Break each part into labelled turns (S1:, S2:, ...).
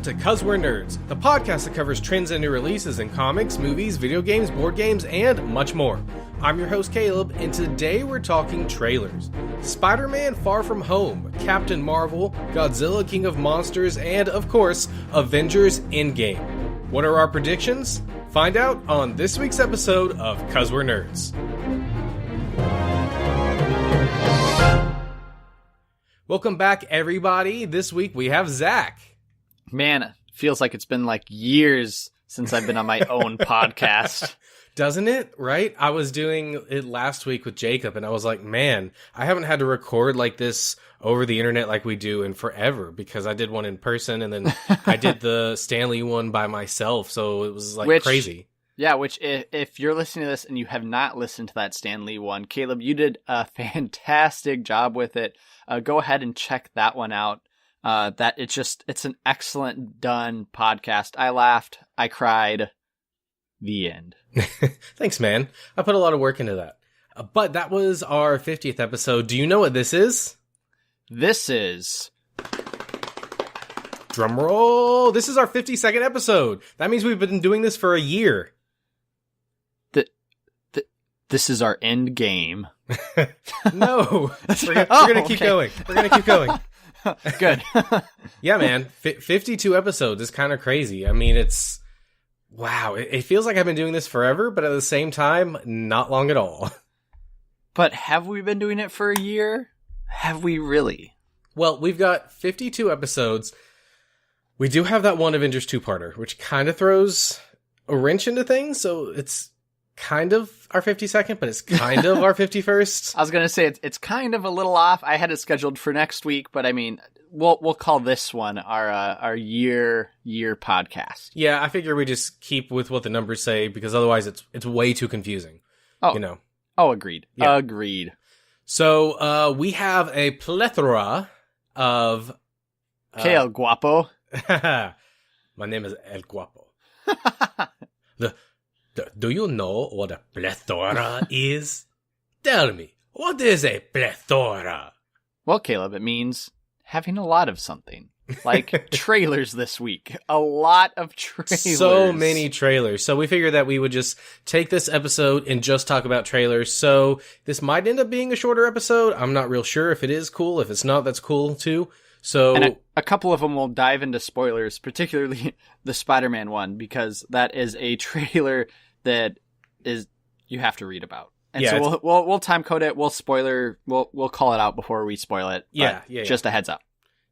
S1: to 'Cause We're Nerds, the podcast that covers trends and new releases in comics, movies, video games, board games, and much more. I'm your host Caleb, and today we're talking trailers. Spider-Man Far From Home, Captain Marvel, Godzilla King of Monsters, and of course, Avengers Endgame. What are our predictions? Find out on this week's episode of 'Cause We're Nerds. Welcome back, everybody. This week we have Zach.
S2: Man, it feels like it's been like years since I've been on my own podcast.
S1: Doesn't it? Right? I was doing it last week with Jacob, and I was like, man, I haven't had to record like this over the internet like we do in forever, because I did one in person, and then I did the Stanley one by myself, so it was like crazy.
S2: Yeah, which if you're listening to this and you have not listened to that Stan Lee one, Caleb, you did a fantastic job with it. Go ahead and check that one out. It's an excellent done podcast. I laughed. I cried. The end.
S1: Thanks, man. I put a lot of work into that. But that was our 50th episode. Do you know what this is?
S2: This is...
S1: Drum roll. This is our 52nd episode. That means we've been doing this for a year.
S2: This is our end game.
S1: No. We're going to keep going. We're going to keep going.
S2: Good.
S1: Yeah, man. 52 episodes is kind of crazy. I mean, it's... Wow. It feels like I've been doing this forever, but at the same time, not long at all.
S2: But have we been doing it for a year? Have we really?
S1: Well, we've got 52 episodes. We do have that one Avengers two-parter, which kind of throws a wrench into things, so it's kind of our 52nd, but it's kind of our 51st.
S2: I was going to say it's kind of a little off. I had it scheduled for next week, but I mean, we'll call this one our year podcast.
S1: Yeah, I figure we just keep with what the numbers say, because otherwise it's way too confusing.
S2: Oh,
S1: you know.
S2: Oh, agreed.
S1: Yeah.
S2: Agreed.
S1: So we have a plethora of
S2: Que el guapo.
S1: My name is El Guapo. Do you know what a plethora is? Tell me, what is a plethora?
S2: Well, Caleb, it means having a lot of something. Like trailers this week. A lot of trailers.
S1: So many trailers. So we figured that we would just take this episode and just talk about trailers. So this might end up being a shorter episode. I'm not real sure if it is cool. If it's not, that's cool too. So,
S2: and a couple of them will dive into spoilers, particularly the Spider-Man one, because that is a trailer that is you have to read about. And
S1: yeah,
S2: so we'll time code it. We'll call it out before we spoil it.
S1: Yeah.
S2: Just a heads up.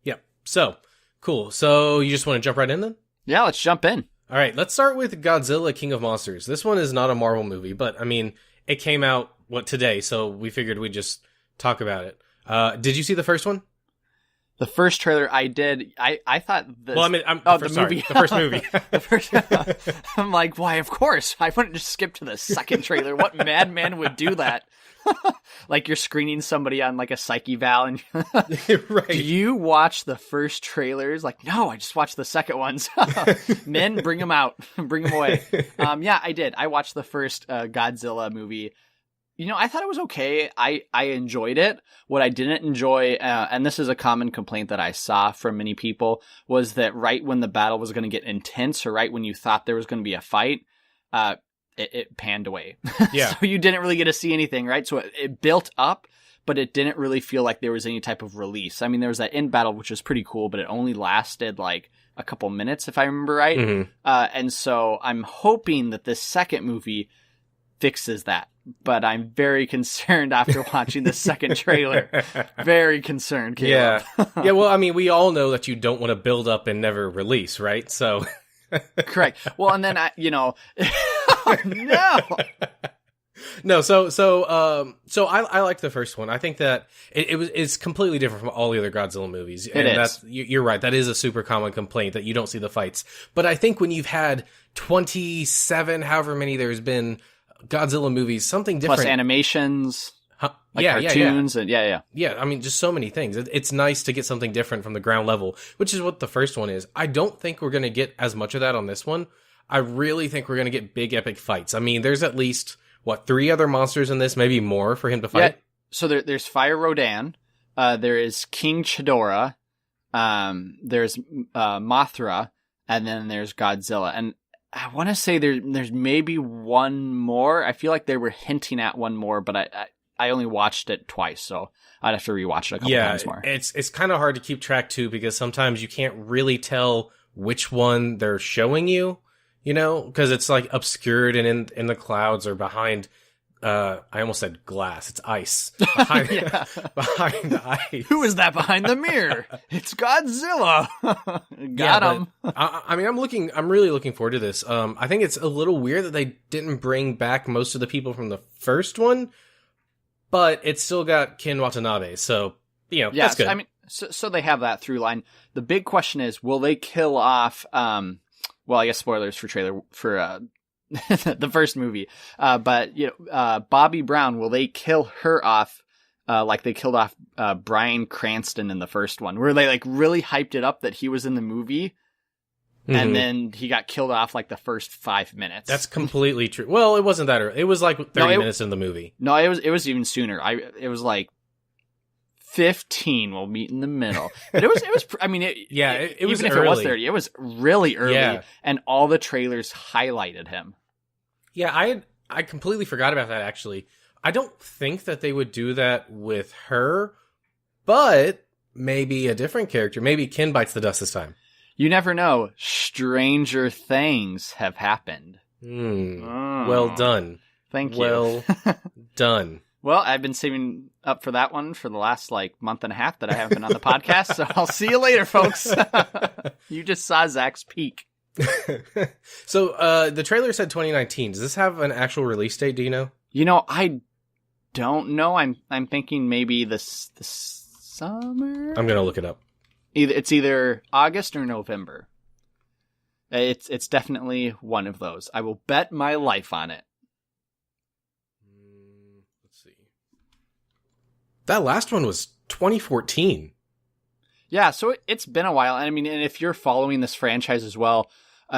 S1: Yep. So cool. So you just want to jump right in then?
S2: Yeah, let's jump in.
S1: All right. Let's start with Godzilla King of Monsters. This one is not a Marvel movie, but I mean, it came out today, so we figured we'd just talk about it. Did you see the first one?
S2: The first trailer I did, I thought this...
S1: Well, I mean, the movie. The first movie.
S2: The first, I'm like, why, of course. I wouldn't just skip to the second trailer. What madman would do that? Like you're screening somebody on like a psych eval and
S1: right.
S2: Do you watch the first trailers? Like, no, I just watched the second ones. Men, bring them out. Bring them away. Yeah, I did. I watched the first Godzilla movie. You know, I thought it was okay. I enjoyed it. What I didn't enjoy, and this is a common complaint that I saw from many people, was that right when the battle was going to get intense, or right when you thought there was going to be a fight, it panned away.
S1: Yeah.
S2: So you didn't really get to see anything, right? So it built up, but it didn't really feel like there was any type of release. I mean, there was that end battle, which was pretty cool, but it only lasted like a couple minutes, if I remember right.
S1: Mm-hmm.
S2: And so I'm hoping that this second movie fixes that. But I'm very concerned after watching the second trailer. Very concerned, Caleb.
S1: Yeah. Yeah, well, I mean, we all know that you don't want to build up and never release, right? So...
S2: Correct. Well, and then no.
S1: No, so I like the first one. I think that it's completely different from all the other Godzilla movies. And
S2: it is.
S1: You're right. That is a super common complaint that you don't see the fights. But I think when you've had 27, however many there's been Godzilla movies, something different.
S2: Plus animations. Like
S1: yeah,
S2: cartoons
S1: yeah.
S2: And
S1: Yeah, I mean, just so many things. It's nice to get something different from the ground level, which is what the first one is. I don't think we're going to get as much of that on this one. I really think we're going to get big epic fights. I mean, there's at least, 3 other monsters in this, maybe more for him to fight?
S2: Yeah. So there's Fire Rodan, there is King Chidorah, there's Mothra, and then there's Godzilla. And I want to say there's maybe one more. I feel like they were hinting at one more, but I only watched it twice, so I'd have to rewatch it a couple times more.
S1: It's kind of hard to keep track too, because sometimes you can't really tell which one they're showing you, because it's like obscured and in the clouds or behind. I almost said glass. It's ice. Behind, behind ice.
S2: Who is that behind the mirror? It's Godzilla. Got him.
S1: I mean, I'm really looking forward to this. I think it's a little weird that they didn't bring back most of the people from the first one, but it's still got Ken Watanabe. So, that's good.
S2: I mean, so they have that through line. The big question is, will they kill off, well, I guess spoilers for the first movie. But Bobby Brown, will they kill her off like they killed off Bryan Cranston in the first one, where they like really hyped it up that he was in the movie, and then he got killed off like the first 5 minutes?
S1: That's completely true. Well, it wasn't that early. It was like 30 minutes in the movie.
S2: No, it was even sooner. It was like 15. We'll meet in the middle. But it was. I mean, it was even if
S1: early.
S2: It was 30. It was really early,
S1: Yeah.
S2: and all the trailers highlighted him.
S1: Yeah, I completely forgot about that, actually. I don't think that they would do that with her, but maybe a different character. Maybe Ken bites the dust this time.
S2: You never know. Stranger things have happened.
S1: Well done.
S2: Thank you.
S1: Well done.
S2: Well, I've been saving up for that one for the last month and a half that I haven't been on the podcast, so I'll see you later, folks. You just saw Zach's peak.
S1: So the trailer said 2019. Does this have an actual release date? Do you know?
S2: I don't know. I'm thinking maybe the summer.
S1: I'm gonna look it up.
S2: It's either August or November. It's definitely one of those. I will bet my life on it.
S1: Let's see. That last one was 2014.
S2: Yeah, so it's been a while. And I mean, and if you're following this franchise as well,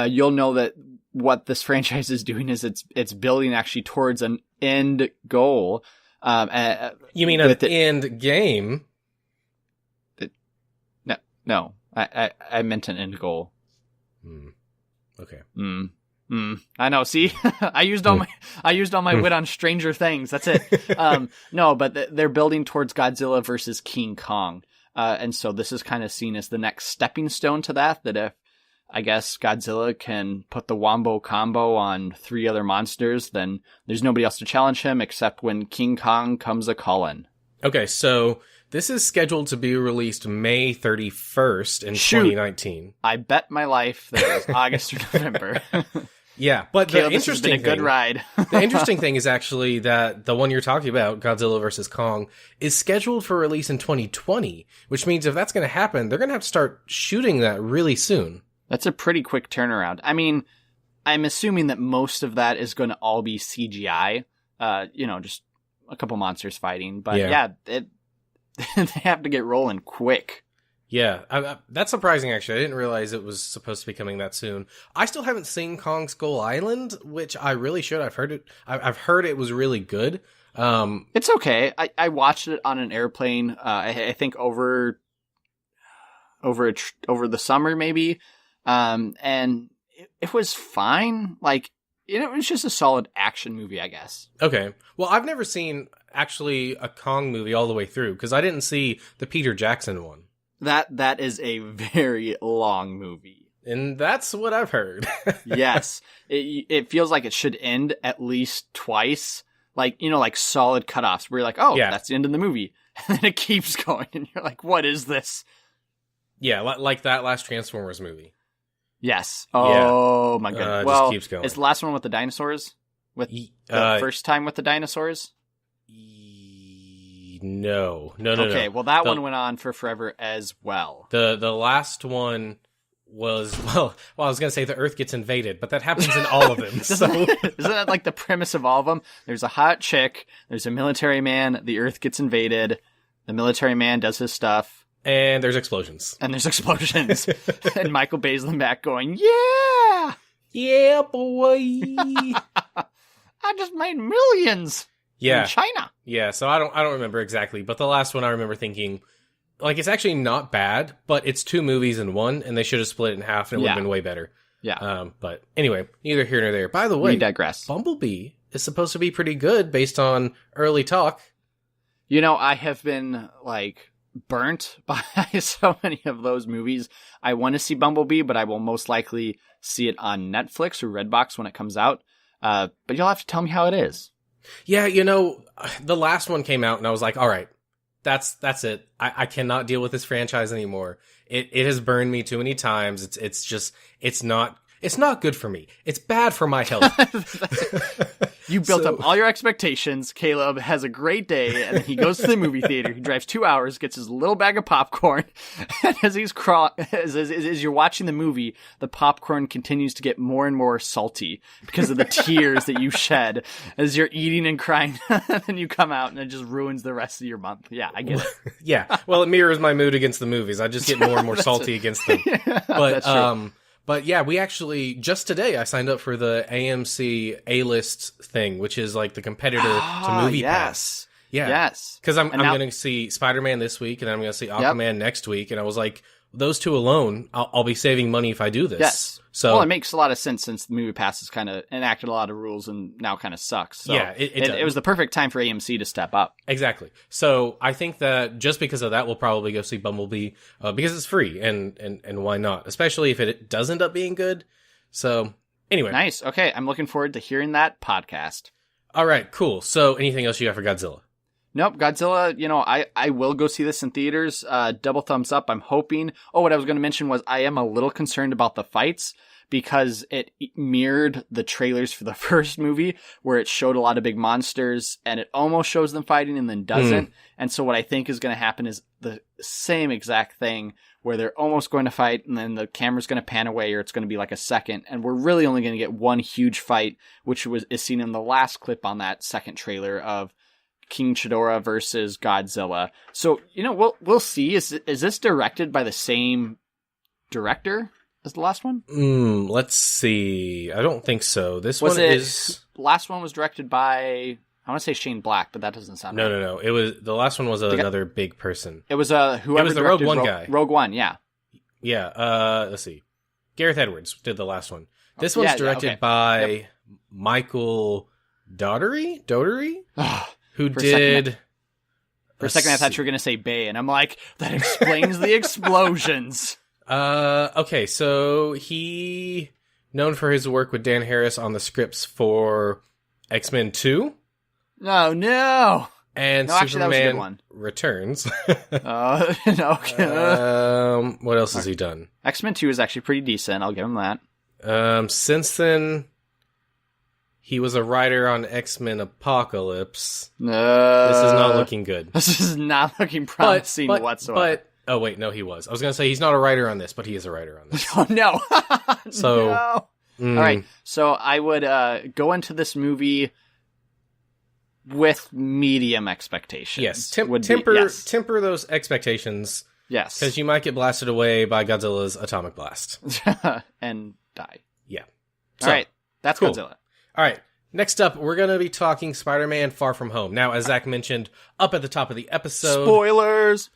S2: you'll know that what this franchise is doing is it's building actually towards an end goal.
S1: You mean an end game?
S2: No, I meant an end goal.
S1: Okay.
S2: I know. See, I used all my wit on Stranger Things. That's it. No, but they're building towards Godzilla versus King Kong. And so this is kind of seen as the next stepping stone to that if, I guess, Godzilla can put the wombo combo on 3 other monsters, then there's nobody else to challenge him except when King Kong comes a-callin'.
S1: Okay, so this is scheduled to be released May 31st in 2019.
S2: I bet my life that it was August or November.
S1: Yeah, but
S2: Caleb,
S1: the interesting
S2: this has been a good ride.
S1: The interesting thing is actually that the one you're talking about, Godzilla vs. Kong, is scheduled for release in 2020, which means if that's going to happen, they're going to have to start shooting that really soon. That's
S2: a pretty quick turnaround. I mean, I'm assuming that most of that is going to all be CGI, just a couple monsters fighting. But they have to get rolling quick.
S1: Yeah, that's surprising, actually. I didn't realize it was supposed to be coming that soon. I still haven't seen Kong Skull Island, which I really should. I've heard it was really good.
S2: It's okay. I watched it on an airplane. I think over the summer maybe, and it was fine. It was just a solid action movie, I guess.
S1: Okay. Well, I've never seen actually a Kong movie all the way through because I didn't see the Peter Jackson one.
S2: That is a very long movie.
S1: And that's what I've heard.
S2: Yes. It feels like it should end at least twice. Like solid cutoffs where you're like, oh, that's the end of the movie. And then it keeps going. And you're like, what is this?
S1: Yeah, like that last Transformers movie.
S2: Yes. Oh, my goodness.
S1: Just keeps going.
S2: It's the last one with the dinosaurs? With the first time with the dinosaurs?
S1: No.
S2: Okay, well, that one went on for forever as well.
S1: The last one was, well, I was going to say the Earth gets invaded, but that happens in all of them.
S2: Isn't that like the premise of all of them? There's a hot chick, there's a military man, the Earth gets invaded, the military man does his stuff.
S1: And there's explosions.
S2: And and Michael Bay's in the back going, yeah!
S1: Yeah, boy!
S2: I just made millions!
S1: Yeah.
S2: In China.
S1: Yeah, so I don't remember exactly, but the last one I remember thinking, like, it's actually not bad, but it's 2 movies in one, and they should have split it in half, and it would have been way better.
S2: Yeah.
S1: But anyway, neither here nor there. By the way,
S2: we digress.
S1: Bumblebee is supposed to be pretty good based on early talk.
S2: You know, I have been, like, burnt by so many of those movies. I want to see Bumblebee, but I will most likely see it on Netflix or Redbox when it comes out. But you'll have to tell me how it is.
S1: Yeah, you know, the last one came out, and I was like, all right, that's it. I cannot deal with this franchise anymore. It has burned me too many times. It's not good for me. It's bad for my health.
S2: You built up all your expectations. Caleb has a great day, and then he goes to the movie theater. He drives 2 hours, gets his little bag of popcorn, and as you're watching the movie, the popcorn continues to get more and more salty because of the tears that you shed as you're eating and crying. And then you come out, and it just ruins the rest of your month. Yeah, I get it.
S1: Yeah, well, it mirrors my mood against the movies. I just get more and more salty against them. But But yeah, we actually, just today, I signed up for the AMC A-List thing, which is like the competitor to Movie Pass. Yeah.
S2: Yes.
S1: Because I'm going to see Spider-Man this week, and I'm going to see Aquaman next week, and I was like, those 2 alone, I'll be saving money if I do this.
S2: Yes.
S1: So,
S2: well, it makes a lot of sense since the Movie Pass has kind of enacted a lot of rules and now kind of sucks. So
S1: yeah,
S2: it was the perfect time for AMC to step up.
S1: Exactly. So I think that just because of that, we'll probably go see Bumblebee because it's free, and why not? Especially if it does end up being good. So anyway.
S2: Nice. Okay, I'm looking forward to hearing that podcast.
S1: All right, cool. So anything else you got for Godzilla?
S2: Nope, Godzilla, you know, I will go see this in theaters. Double thumbs up, I'm hoping. Oh, what I was going to mention was I am a little concerned about the fights because it mirrored the trailers for the first movie where it showed a lot of big monsters and it almost shows them fighting and then doesn't. And so what I think is going to happen is the same exact thing where they're almost going to fight and then the camera's going to pan away or it's going to be like a second. And we're really only going to get one huge fight, which is seen in the last clip on that second trailer of King Ghidorah versus Godzilla. So, you know, we'll see. Is this directed by the same director as the last one?
S1: Let's see. I don't think so.
S2: Last one was directed by, I want to say Shane Black, but that doesn't sound right.
S1: No. It was the last one was another big person.
S2: It was whoever. It was the Rogue One guy. Rogue One, yeah.
S1: Yeah. Let's see. Gareth Edwards did the last one. This one's directed by Michael Dougherty. Who did...
S2: For a second, I thought you were going to say Bay, and I'm like, that explains the explosions.
S1: Okay, so he... known for his work with Dan Harris on the scripts for X-Men 2.
S2: No.
S1: And
S2: no, actually,
S1: Superman
S2: that was a good one.
S1: Returns.
S2: No.
S1: What else has he done?
S2: X-Men 2 is actually pretty decent, I'll give him that.
S1: Since then... he was a writer on X-Men Apocalypse. This is not looking good.
S2: This is not looking promising whatsoever.
S1: Oh, wait, no, he was. I was going to say he's not a writer on this, but he is a writer on this.
S2: Oh, no.
S1: So,
S2: no. All right, so I would go into this movie with medium expectations.
S1: Yes, temper those expectations.
S2: Yes.
S1: Because you might get blasted away by Godzilla's atomic blast.
S2: And die.
S1: Yeah.
S2: All right, that's cool. Godzilla.
S1: All right, next up, we're going to be talking Spider-Man Far From Home. Now, as Zach mentioned, up at the top of the episode...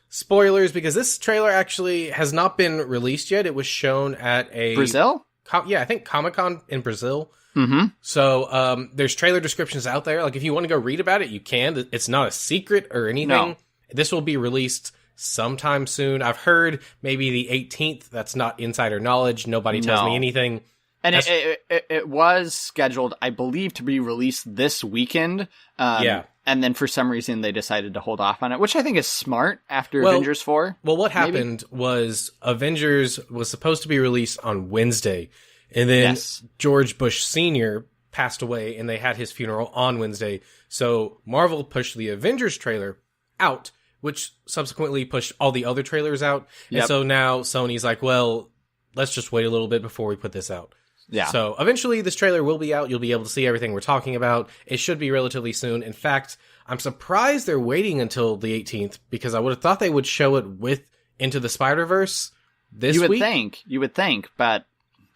S1: Spoilers, because this trailer actually has not been released yet. It was shown at a...
S2: Brazil?
S1: I think Comic-Con in Brazil.
S2: Mm-hmm.
S1: So, there's trailer descriptions out there. Like, if you want to go read about it, you can. It's not a secret or anything.
S2: No. This
S1: will be released sometime soon. I've heard maybe the 18th. That's not insider knowledge. Nobody tells me anything.
S2: And it was scheduled, I believe, to be released this weekend. And then for some reason they decided to hold off on it, which I think is smart after Avengers 4.
S1: Well, what happened was Avengers was supposed to be released on Wednesday. And then George Bush Sr. passed away and they had his funeral on Wednesday. So Marvel pushed the Avengers trailer out, which subsequently pushed all the other trailers out. Yep. And so now Sony's like, well, let's just wait a little bit before we put this out.
S2: Yeah.
S1: So eventually this trailer will be out. You'll be able to see everything we're talking about. It should be relatively soon. In fact, I'm surprised they're waiting until the 18th because I would have thought they would show it with Into the Spider-Verse this week.
S2: You would think, but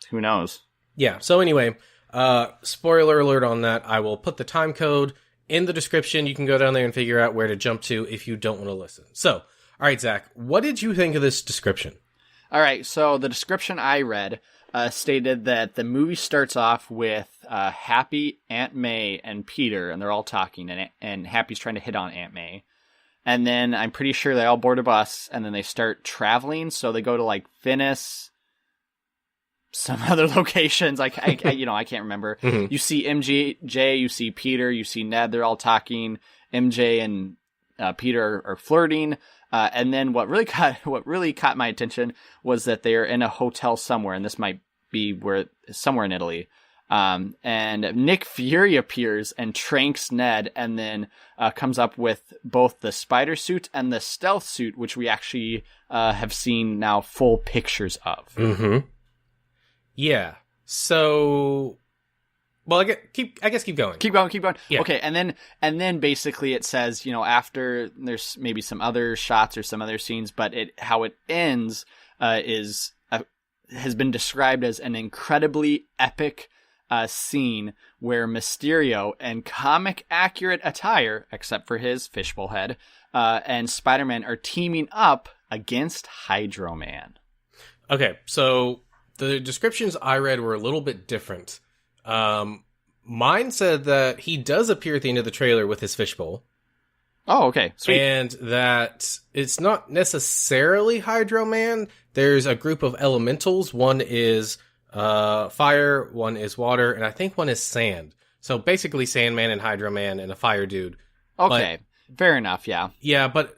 S2: who knows?
S1: Yeah. So anyway, spoiler alert on that. I will put the time code in the description. You can go down there and figure out where to jump to if you don't want to listen. So All right, Zach, what did you think of this description?
S2: All right, so the description I read stated that the movie starts off with Happy, Aunt May, and Peter, and they're all talking, and Happy's trying to hit on Aunt May. And then I'm pretty sure they all board a bus, and then they start traveling, so they go to, like, Venice, some other locations, I can't remember. Mm-hmm. You see MJ, you see Peter, you see Ned, they're all talking. MJ and Peter are flirting. And then what really caught my attention was that they're in a hotel somewhere, and this might be somewhere in Italy. And Nick Fury appears and tranks Ned, and then comes up with both the spider suit and the stealth suit, which we actually have seen now full pictures of.
S1: Mm-hmm. Yeah. So, well, I guess keep going.
S2: Keep going.
S1: Yeah.
S2: Okay, and then basically it says, after there's maybe some other shots or some other scenes, but how it ends has been described as an incredibly epic scene where Mysterio, in comic accurate attire, except for his fishbowl head, and Spider-Man are teaming up against Hydro Man.
S1: Okay, so the descriptions I read were a little bit different. Mine said that he does appear at the end of the trailer with his fishbowl.
S2: Oh, okay. Sweet.
S1: And that it's not necessarily Hydro Man. There's a group of elementals. One is fire, one is water, and I think one is sand. So basically Sandman and Hydro Man and a fire dude.
S2: Okay, fair enough, yeah.
S1: Yeah, but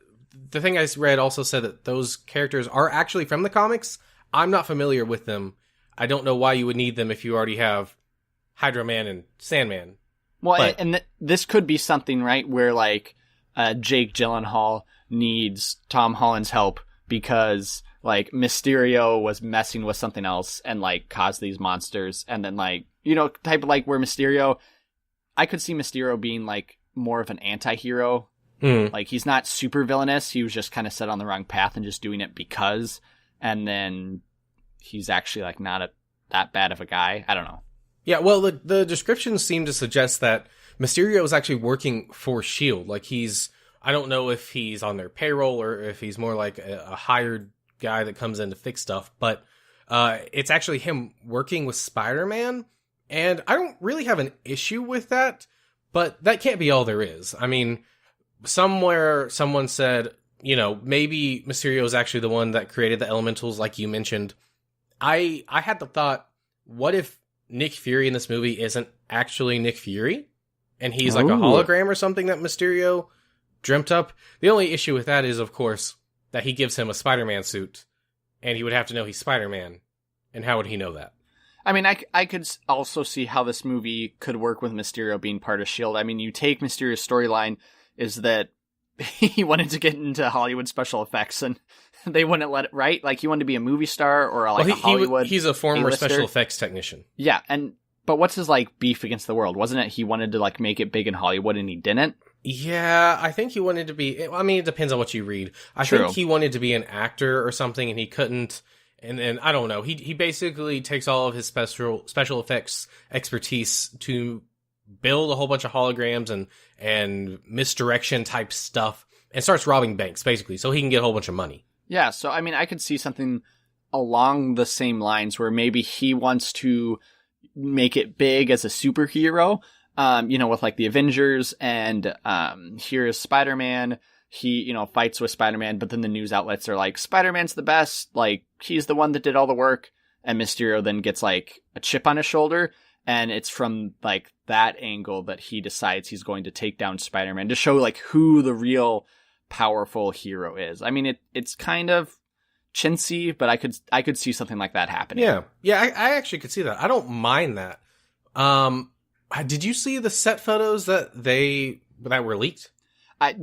S1: the thing I read also said that those characters are actually from the comics. I'm not familiar with them. I don't know why you would need them if you already have Hydro Man and Sandman.
S2: Well, this could be something, right, where, like, Jake Gyllenhaal needs Tom Holland's help because, like, Mysterio was messing with something else and, like, caused these monsters. And then, like, type of, like, where Mysterio... I could see Mysterio being, like, more of an anti-hero. Like, he's not super villainous. He was just kind of set on the wrong path and just doing it because... And then he's actually, like, not that bad of a guy. I don't know.
S1: Yeah, well, the descriptions seem to suggest that Mysterio is actually working for S.H.I.E.L.D. Like, I don't know if he's on their payroll or if he's more like a hired guy that comes in to fix stuff, but it's actually him working with Spider-Man, and I don't really have an issue with that, but that can't be all there is. I mean, somewhere someone said... maybe Mysterio is actually the one that created the elementals, like you mentioned. I had the thought, what if Nick Fury in this movie isn't actually Nick Fury? And he's like a hologram or something that Mysterio dreamt up? The only issue with that is, of course, that he gives him a Spider-Man suit, and he would have to know he's Spider-Man. And how would he know that?
S2: I mean, I could also see how this movie could work with Mysterio being part of S.H.I.E.L.D. I mean, you take Mysterio's storyline is that he wanted to get into Hollywood special effects, and they wouldn't let it, right? Like, he wanted to be a movie star or a Hollywood
S1: he's a former
S2: A-lister.
S1: Special effects technician.
S2: Yeah, but what's his, like, beef against the world? Wasn't it he wanted to, like, make it big in Hollywood and he didn't?
S1: Yeah, I think he wanted to be... I mean, it depends on what you read. I think he wanted to be an actor or something, and he couldn't. And then, I don't know. He basically takes all of his special effects expertise to build a whole bunch of holograms and misdirection type stuff and starts robbing banks, basically, so he can get a whole bunch of money.
S2: Yeah, so, I mean, I could see something along the same lines where maybe he wants to make it big as a superhero, with, like, the Avengers, and here's Spider-Man. He, fights with Spider-Man, but then the news outlets are like, Spider-Man's the best, like, he's the one that did all the work, and Mysterio then gets, like, a chip on his shoulder, and it's from, like, that angle that he decides he's going to take down Spider-Man to show, like, who the real powerful hero is. I mean, it's kind of chintzy, but I could see something like that happening.
S1: Yeah, I actually could see that. I don't mind that. Did you see the set photos that were leaked?
S2: I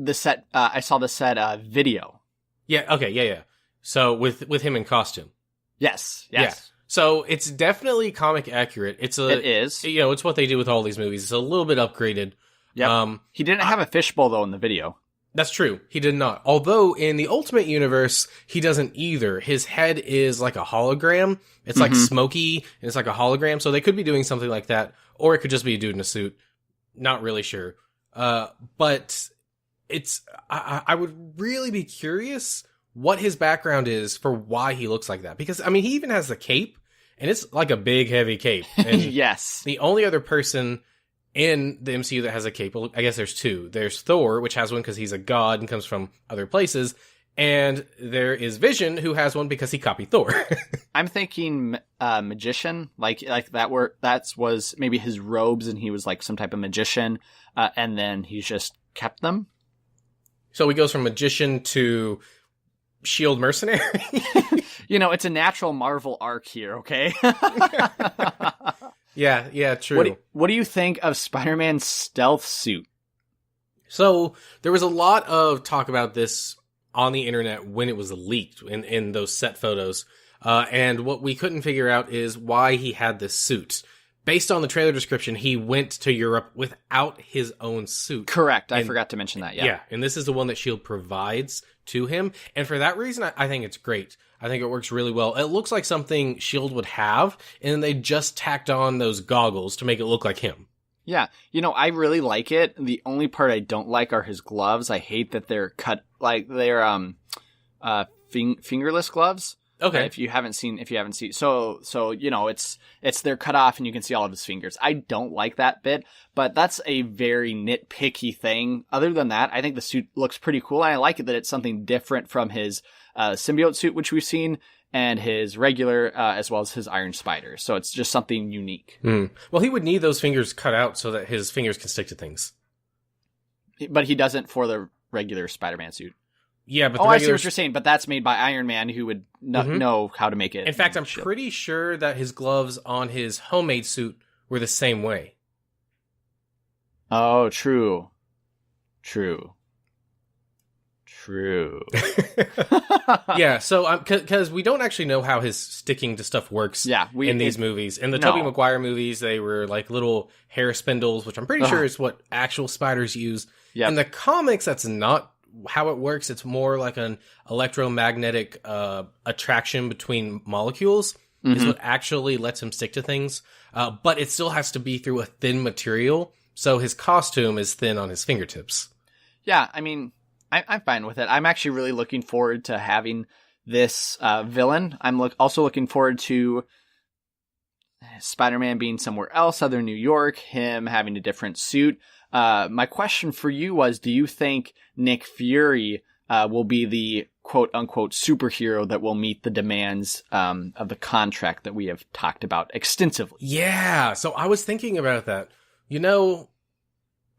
S2: saw the set video.
S1: Yeah. Okay. Yeah. So with him in costume.
S2: Yes.
S1: Yeah. So it's definitely comic accurate. It is. It's what they do with all these movies. It's a little bit upgraded.
S2: Yeah. He didn't have a fishbowl though in the video.
S1: That's true. He did not. Although in the Ultimate Universe, he doesn't either. His head is like a hologram. It's like smoky, and it's like a hologram. So they could be doing something like that, or it could just be a dude in a suit. Not really sure. But I would really be curious what his background is for why he looks like that. Because, I mean, he even has the cape, and it's like a big, heavy cape. And
S2: yes.
S1: the only other person in the MCU that has a cape, well, I guess there's two. There's Thor, which has one because he's a god and comes from other places. And there is Vision, who has one because he copied Thor.
S2: I'm thinking magician, like that was maybe his robes, and he was like some type of magician, and then he just kept them.
S1: So he goes from magician to shield mercenary.
S2: It's a natural Marvel arc here, okay?
S1: Yeah, true.
S2: What do you think of Spider-Man's stealth suit?
S1: So there was a lot of talk about this on the internet when it was leaked in those set photos. And what we couldn't figure out is why he had this suit. Based on the trailer description, he went to Europe without his own suit.
S2: Correct. I forgot to mention that, yeah.
S1: Yeah, and this is the one that S.H.I.E.L.D. provides to him. And for that reason, I think it's great. I think it works really well. It looks like something S.H.I.E.L.D. would have, and they just tacked on those goggles to make it look like him.
S2: Yeah, I really like it. The only part I don't like are his gloves. I hate that they're cut, like they're fingerless gloves.
S1: Okay.
S2: If you haven't seen, so it's they're cut off and you can see all of his fingers. I don't like that bit, but that's a very nitpicky thing. Other than that, I think the suit looks pretty cool, and I like it that it's something different from his symbiote suit, which we've seen, and his regular, as well as his Iron Spider. So it's just something unique.
S1: Well, he would need those fingers cut out so that his fingers can stick to things.
S2: But he doesn't for the regular Spider-Man suit.
S1: Yeah, but
S2: I see what you're saying, but that's made by Iron Man, who would know how to make it.
S1: In fact, I'm pretty sure that his gloves on his homemade suit were the same way.
S2: Oh, true.
S1: Yeah, so because we don't actually know how his sticking to stuff works in these movies. In the Tobey Maguire movies, they were like little hair spindles, which I'm pretty sure is what actual spiders use. Yep. In the comics, that's not how it works. It's more like an electromagnetic attraction between molecules is what actually lets him stick to things. But it still has to be through a thin material, so his costume is thin on his fingertips.
S2: Yeah, I mean, I'm fine with it. I'm actually really looking forward to having this villain. I'm also looking forward to Spider-Man being somewhere else, other New York, him having a different suit. My question for you was, do you think Nick Fury will be the quote-unquote superhero that will meet the demands of the contract that we have talked about extensively?
S1: Yeah, so I was thinking about that.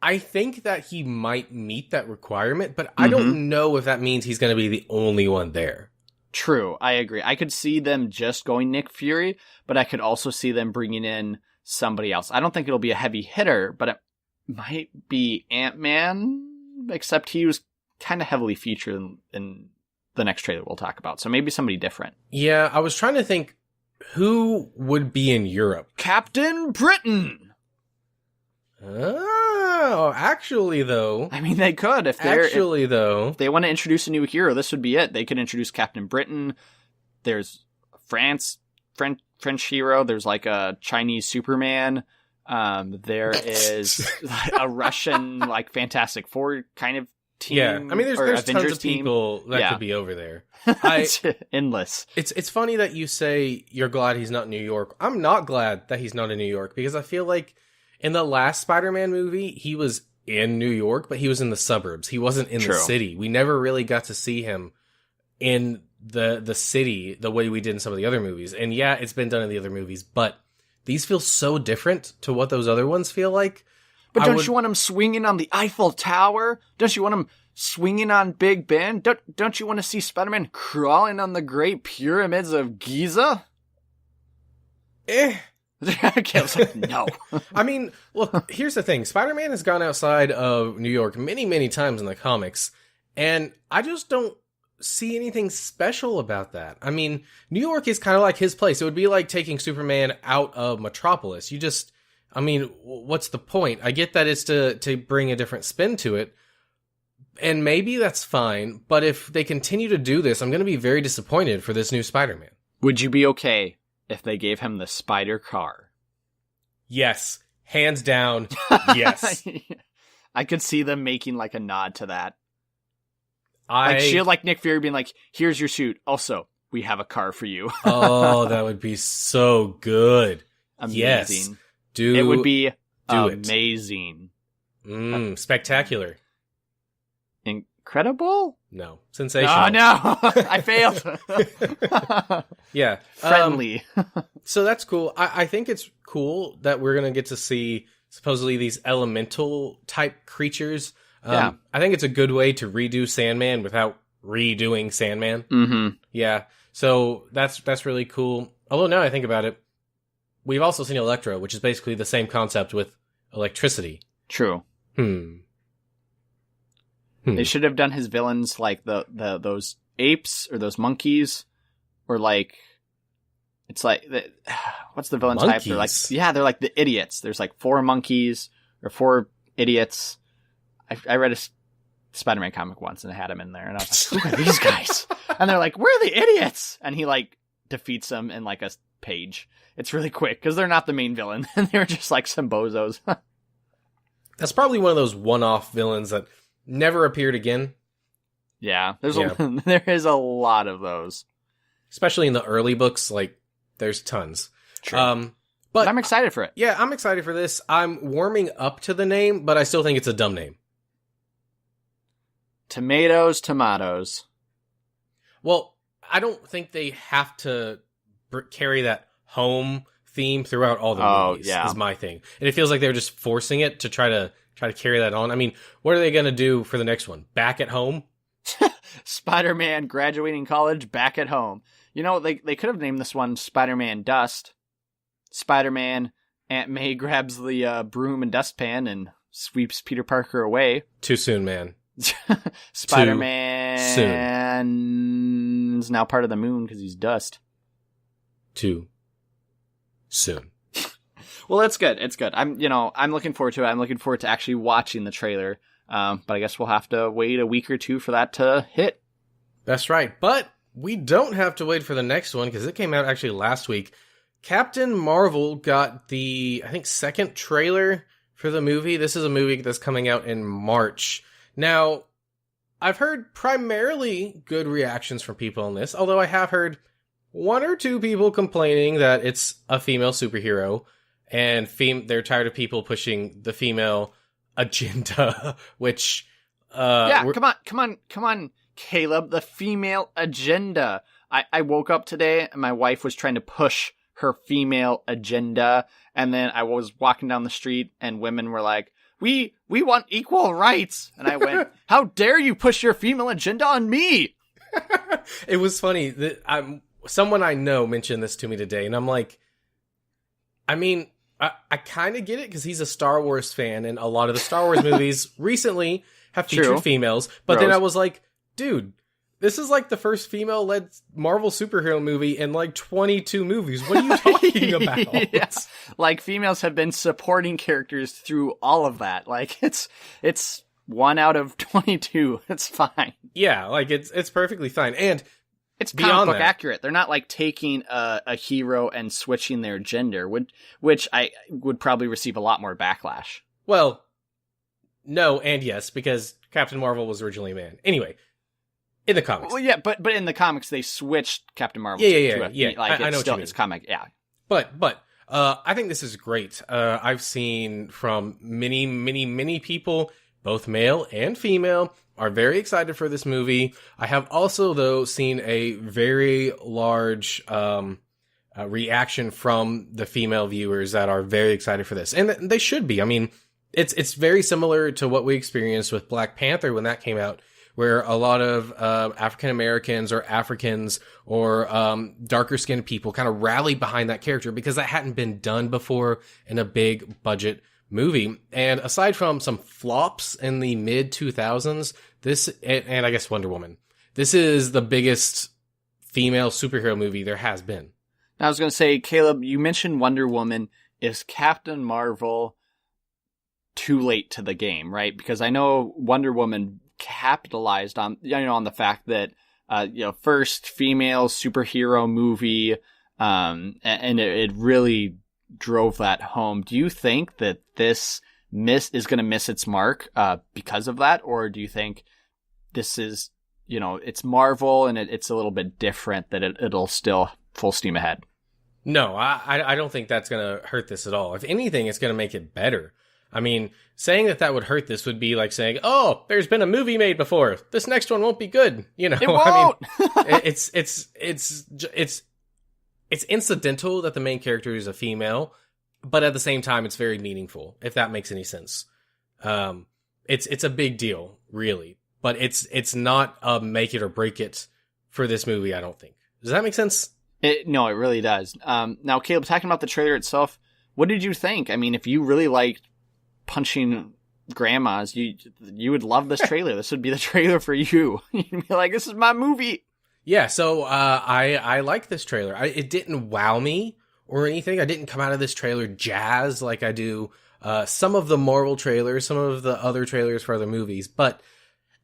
S1: I think that he might meet that requirement, but I don't know if that means he's going to be the only one there.
S2: True, I agree. I could see them just going Nick Fury, but I could also see them bringing in somebody else. I don't think it'll be a heavy hitter, but it might be Ant-Man, except he was kind of heavily featured in the next trailer we'll talk about. So maybe somebody different.
S1: Yeah, I was trying to think who would be in Europe.
S2: Captain Britain!
S1: Oh, actually, though.
S2: I mean, they could. If they want to introduce a new hero, this would be it. They could introduce Captain Britain. There's French hero. There's like a Chinese Superman. There is a Russian, like, Fantastic Four kind of team.
S1: Yeah, I mean, there's
S2: Avengers
S1: tons of people that could be over there.
S2: It's endless.
S1: It's funny that you say you're glad he's not in New York. I'm not glad that he's not in New York, because I feel like in the last Spider-Man movie, he was in New York, but he was in the suburbs. He wasn't in the city. We never really got to see him in the city the way we did in some of the other movies. And yeah, it's been done in the other movies, but these feel so different to what those other ones feel like.
S2: But don't you want him swinging on the Eiffel Tower? Don't you want him swinging on Big Ben? Don't you want to see Spider-Man crawling on the Great Pyramids of Giza? Caleb's like, no.
S1: I mean, look, here's the thing. Spider-Man has gone outside of New York many, many times in the comics, and I just don't see anything special about that. I mean, New York is kind of like his place. It would be like taking Superman out of Metropolis. What's the point? I get that it's to bring a different spin to it, and maybe that's fine, but if they continue to do this, I'm going to be very disappointed for this new Spider-Man.
S2: Would you be okay if they gave him the spider car?
S1: Yes. Hands down, yes.
S2: I could see them making like a nod to that. Like Shield, like Nick Fury being like, "Here's your suit. Also, we have a car for you."
S1: Oh, that would be so good.
S2: Amazing.
S1: Yes.
S2: It would be
S1: do
S2: amazing.
S1: Spectacular.
S2: Incredible?
S1: No. Sensational.
S2: Oh, no. I failed.
S1: Yeah.
S2: Friendly.
S1: So that's cool. I think it's cool that we're going to get to see supposedly these elemental type creatures.
S2: Yeah.
S1: I think it's a good way to redo Sandman without redoing Sandman.
S2: Mm-hmm.
S1: Yeah. So that's really cool. Although now I think about it, we've also seen Electro, which is basically the same concept with electricity.
S2: True. They should have done his villains like those apes or those monkeys, or like it's like what's the villain type? They're like they're like the idiots. There's like 4 monkeys or 4 idiots. I read a Spider-Man comic once and it had him in there, and I was like, "Who are these guys?" And they're like, "We're the idiots," and he like defeats them in like a page. It's really quick because they're not the main villain, and they're just like some bozos.
S1: That's probably one of those one-off villains that never appeared again.
S2: Yeah, there is a lot of those,
S1: especially in the early books. Like, there's tons.
S2: True. But I'm excited for it.
S1: Yeah, I'm excited for this. I'm warming up to the name, but I still think it's a dumb name.
S2: Tomatoes.
S1: Well, I don't think they have to carry that home theme throughout all the movies. Yeah, is my thing, and it feels like they're just forcing it to try to carry that on. I mean, what are they going to do for the next one? Back at home?
S2: Spider-Man graduating college, back at home. You know, they could have named this one Spider-Man Dust. Spider-Man, Aunt May grabs the broom and dustpan and sweeps Peter Parker away.
S1: Too soon, man.
S2: Spider-Man is now part of the moon because he's dust.
S1: Too soon.
S2: Well, it's good. It's good. I'm looking forward to it. I'm looking forward to actually watching the trailer. But I guess we'll have to wait a week or two for that to hit.
S1: That's right. But we don't have to wait for the next one because it came out actually last week. Captain Marvel got the, I think, second trailer for the movie. This is a movie that's coming out in March. Now, I've heard primarily good reactions from people on this, although I have heard 1 or 2 people complaining that it's a female superhero, and they're tired of people pushing the female agenda, which...
S2: come on, Caleb, the female agenda. I woke up today, and my wife was trying to push her female agenda, and then I was walking down the street, and women were like, We want equal rights. And I went, how dare you push your female agenda on me?
S1: It was funny that someone I know mentioned this to me today, and I'm like, I mean, I kind of get it because he's a Star Wars fan, and a lot of the Star Wars movies recently have featured females. But then I was like, dude, this is like the first female-led Marvel superhero movie in like 22 movies. What are you talking about?
S2: Yeah. Like, females have been supporting characters through all of that. Like, it's 1 out of 22. It's fine.
S1: Yeah, like it's perfectly fine. And
S2: it's comic book accurate. They're not like taking a hero and switching their gender, which I would probably receive a lot more backlash.
S1: Well, no and yes, because Captain Marvel was originally a man. Anyway, in the comics.
S2: Well, yeah, but in the comics they switched Captain Marvel.
S1: Yeah.
S2: Like,
S1: I know
S2: still,
S1: what you mean.
S2: It's comic, yeah.
S1: But I think this is great. I've seen from many people, both male and female, are very excited for this movie. I have also, though, seen a very large reaction from the female viewers that are very excited for this. And they should be. I mean, it's very similar to what we experienced with Black Panther when that came out, where a lot of African Americans or Africans or darker skinned people kind of rallied behind that character because that hadn't been done before in a big budget movie. And aside from some flops in the mid 2000s, and I guess Wonder Woman, this is the biggest female superhero movie there has been.
S2: I was going to say, Caleb, you mentioned Wonder Woman. Is Captain Marvel too late to the game, right? Because I know Wonder Woman capitalized on, on the fact that, first female superhero movie, and it really drove that home. Do you think that this is going to miss its mark because of that, or do you think this is it's Marvel and it's a little bit different, that it'll still full steam ahead.
S1: No, I don't think that's going to hurt this at all. If anything, it's going to make it better. I mean, saying that would hurt this would be like saying, "Oh, there's been a movie made before. This next one won't be good."
S2: It won't.
S1: I mean, it's incidental that the main character is a female, but at the same time, it's very meaningful. If that makes any sense, it's a big deal, really. But it's not a make it or break it for this movie. I don't think. Does that make sense?
S2: No, it really does. Now, Caleb, talking about the trailer itself, what did you think? I mean, if you really liked punching grandmas, you would love this trailer. This would be the trailer for you. You'd be like, this is my movie.
S1: Yeah, so I like this trailer. It didn't wow me or anything. I didn't come out of this trailer jazzed like I do some of the Marvel trailers, some of the other trailers for other movies, but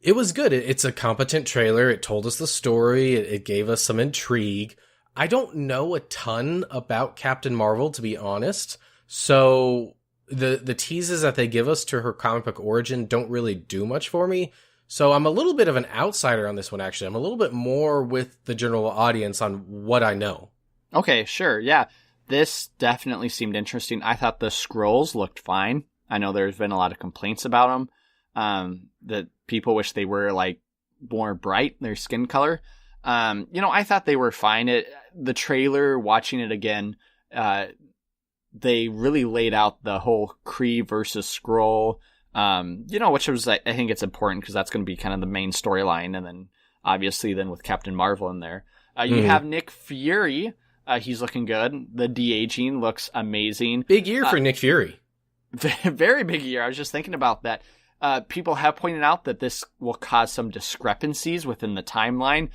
S1: it was good. It's a competent trailer. It told us the story. It gave us some intrigue. I don't know a ton about Captain Marvel, to be honest, so the teases that they give us to her comic book origin don't really do much for me. So I'm a little bit of an outsider on this one, actually. I'm a little bit more with the general audience on what I know.
S2: Okay, sure, yeah. This definitely seemed interesting. I thought the Skrulls looked fine. I know there's been a lot of complaints about them, that people wish they were, like, more bright, their skin color. I thought they were fine. The trailer, watching it again, they really laid out the whole Kree versus Skrull, which was, I think it's important because that's going to be kind of the main storyline. And then obviously then with Captain Marvel in there, you have Nick Fury. He's looking good. The de-aging looks amazing.
S1: Big year for Nick Fury.
S2: Very big year. I was just thinking about that. People have pointed out that this will cause some discrepancies within the timeline.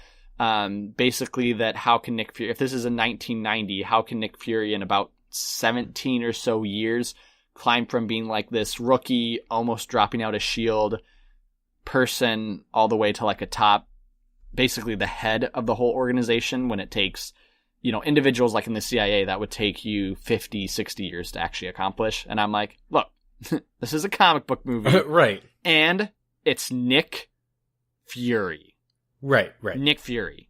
S2: Basically that how can Nick Fury, if this is in 1990, how can Nick Fury in about 17 or so years climb from being like this rookie, almost dropping out a shield person all the way to like a top, basically the head of the whole organization, when it takes, individuals like in the CIA that would take you 50, 60 years to actually accomplish. And I'm like, look, this is a comic book movie.
S1: Right.
S2: And it's Nick Fury.
S1: Right.
S2: Nick Fury.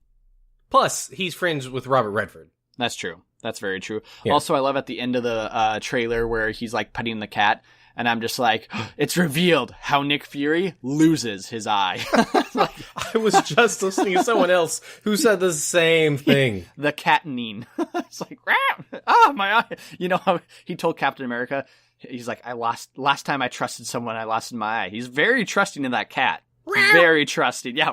S1: Plus, he's friends with Robert Redford.
S2: That's true. That's very true.
S1: Yeah.
S2: Also, I love at the end of the trailer where he's like petting the cat, and I'm just like, it's revealed how Nick Fury loses his eye. Like,
S1: I was just listening to someone else who said the same thing.
S2: The catnine. It's like, my eye. You know how he told Captain America, he's like, last time I trusted someone, I lost my eye. He's very trusting in that cat. Very trusting. Yeah.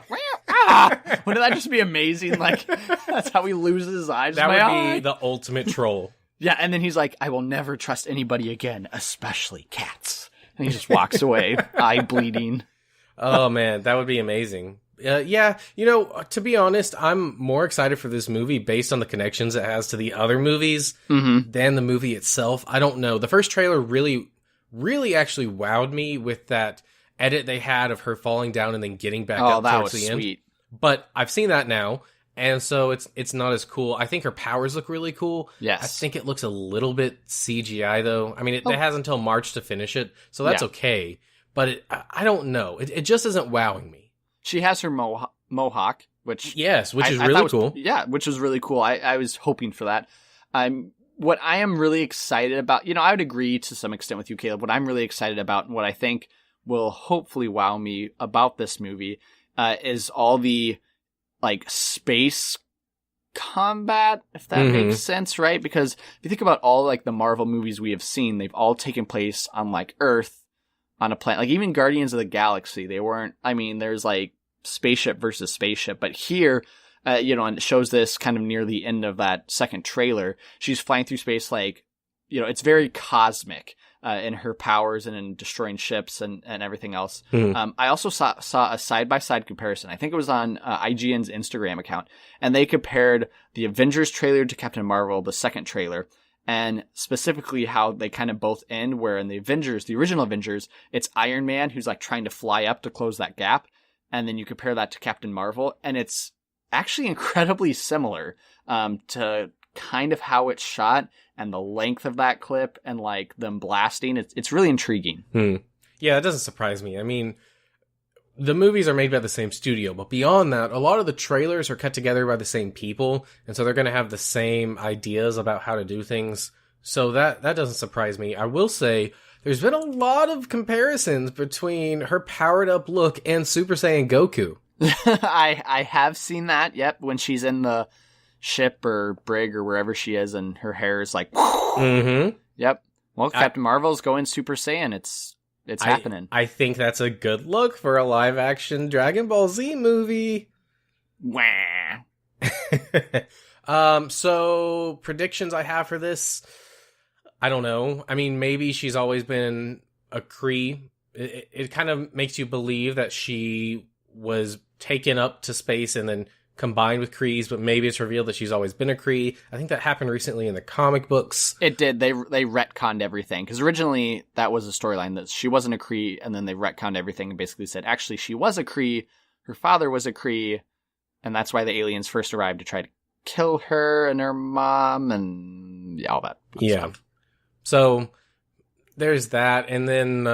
S2: Wouldn't that just be amazing? Like, that's how he loses his eyes.
S1: That would be the ultimate troll.
S2: Yeah, and then he's like, I will never trust anybody again, especially cats. And he just walks away, eye bleeding.
S1: Oh, man, that would be amazing. Yeah, to be honest, I'm more excited for this movie based on the connections it has to the other movies than the movie itself. I don't know. The first trailer really, really actually wowed me with that edit they had of her falling down and then getting back up towards the end.
S2: Sweet.
S1: But I've seen that now, and so it's not as cool. I think her powers look really cool.
S2: Yes.
S1: I think it looks a little bit CGI, though. I mean, it has until March to finish it, so that's okay. But I don't know. It just isn't wowing me.
S2: She has her mohawk, which
S1: is really cool.
S2: Yeah, which was really cool. I was hoping for that. What I am really excited about, I would agree to some extent with you, Caleb. What I'm really excited about, and what I think will hopefully wow me about this movie, is all the like space combat, if that makes sense, right? Because if you think about all like the Marvel movies we have seen, they've all taken place on like Earth, on a planet. Like even Guardians of the Galaxy, they weren't. I mean, there's like spaceship versus spaceship, but here, and it shows this kind of near the end of that second trailer. She's flying through space, like, it's very cosmic. In her powers and in destroying ships and everything else. I also saw a side-by-side comparison. I think it was on IGN's Instagram account. And they compared the Avengers trailer to Captain Marvel, the second trailer. And specifically how they kind of both end, where in the Avengers, the original Avengers, it's Iron Man who's like trying to fly up to close that gap. And then you compare that to Captain Marvel. And it's actually incredibly similar to kind of how it's shot and the length of that clip and like them blasting. It's really intriguing.
S1: Yeah, that doesn't surprise me. I mean, the movies are made by the same studio, but beyond that, a lot of the trailers are cut together by the same people, and so they're going to have the same ideas about how to do things. So that doesn't surprise me. I will say there's been a lot of comparisons between her powered up look and Super Saiyan Goku.
S2: I have seen that. Yep, when she's in the ship or brig or wherever she is, and her hair is like.
S1: Mm-hmm.
S2: Yep. Well, Captain Marvel's going Super Saiyan. It's happening.
S1: I think that's a good look for a live action Dragon Ball Z movie.
S2: Wah.
S1: So predictions I have for this, I don't know. I mean, maybe she's always been a Kree. It kind of makes you believe that she was taken up to space and then combined with Krees, but maybe it's revealed that she's always been a Kree. I think that happened recently in the comic books.
S2: It did. They retconned everything, because originally that was a storyline that she wasn't a Kree, and then they retconned everything and basically said, actually, she was a Kree, her father was a Kree, and that's why the aliens first arrived to try to kill her and her mom and all that stuff.
S1: So there's that, and then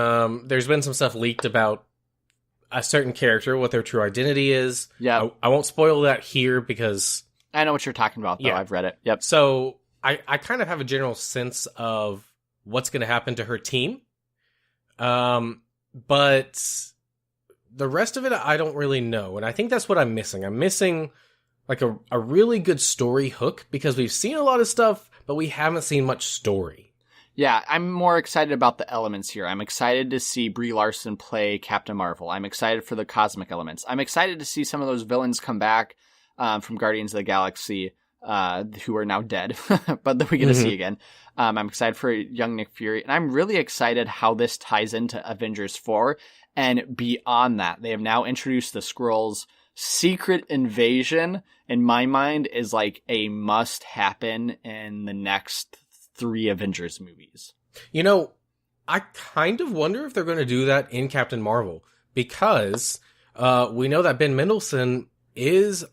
S1: there's been some stuff leaked about a certain character, what their true identity is.
S2: Yeah.
S1: I won't spoil that here because
S2: I know what you're talking about, though. Yeah. I've read it. Yep.
S1: So I kind of have a general sense of what's going to happen to her team. But the rest of it, I don't really know. And I think that's what I'm missing. I'm missing like a really good story hook, because we've seen a lot of stuff, but we haven't seen much story.
S2: Yeah, I'm more excited about the elements here. I'm excited to see Brie Larson play Captain Marvel. I'm excited for the cosmic elements. I'm excited to see some of those villains come back from Guardians of the Galaxy, who are now dead, but that we get to see again. I'm excited for young Nick Fury, and I'm really excited how this ties into Avengers 4 and beyond that. They have now introduced the Skrulls. Secret Invasion, in my mind, is like a must happen in the next 3 Avengers movies.
S1: You know, I kind of wonder if they're going to do that in Captain Marvel, because we know that Ben Mendelsohn is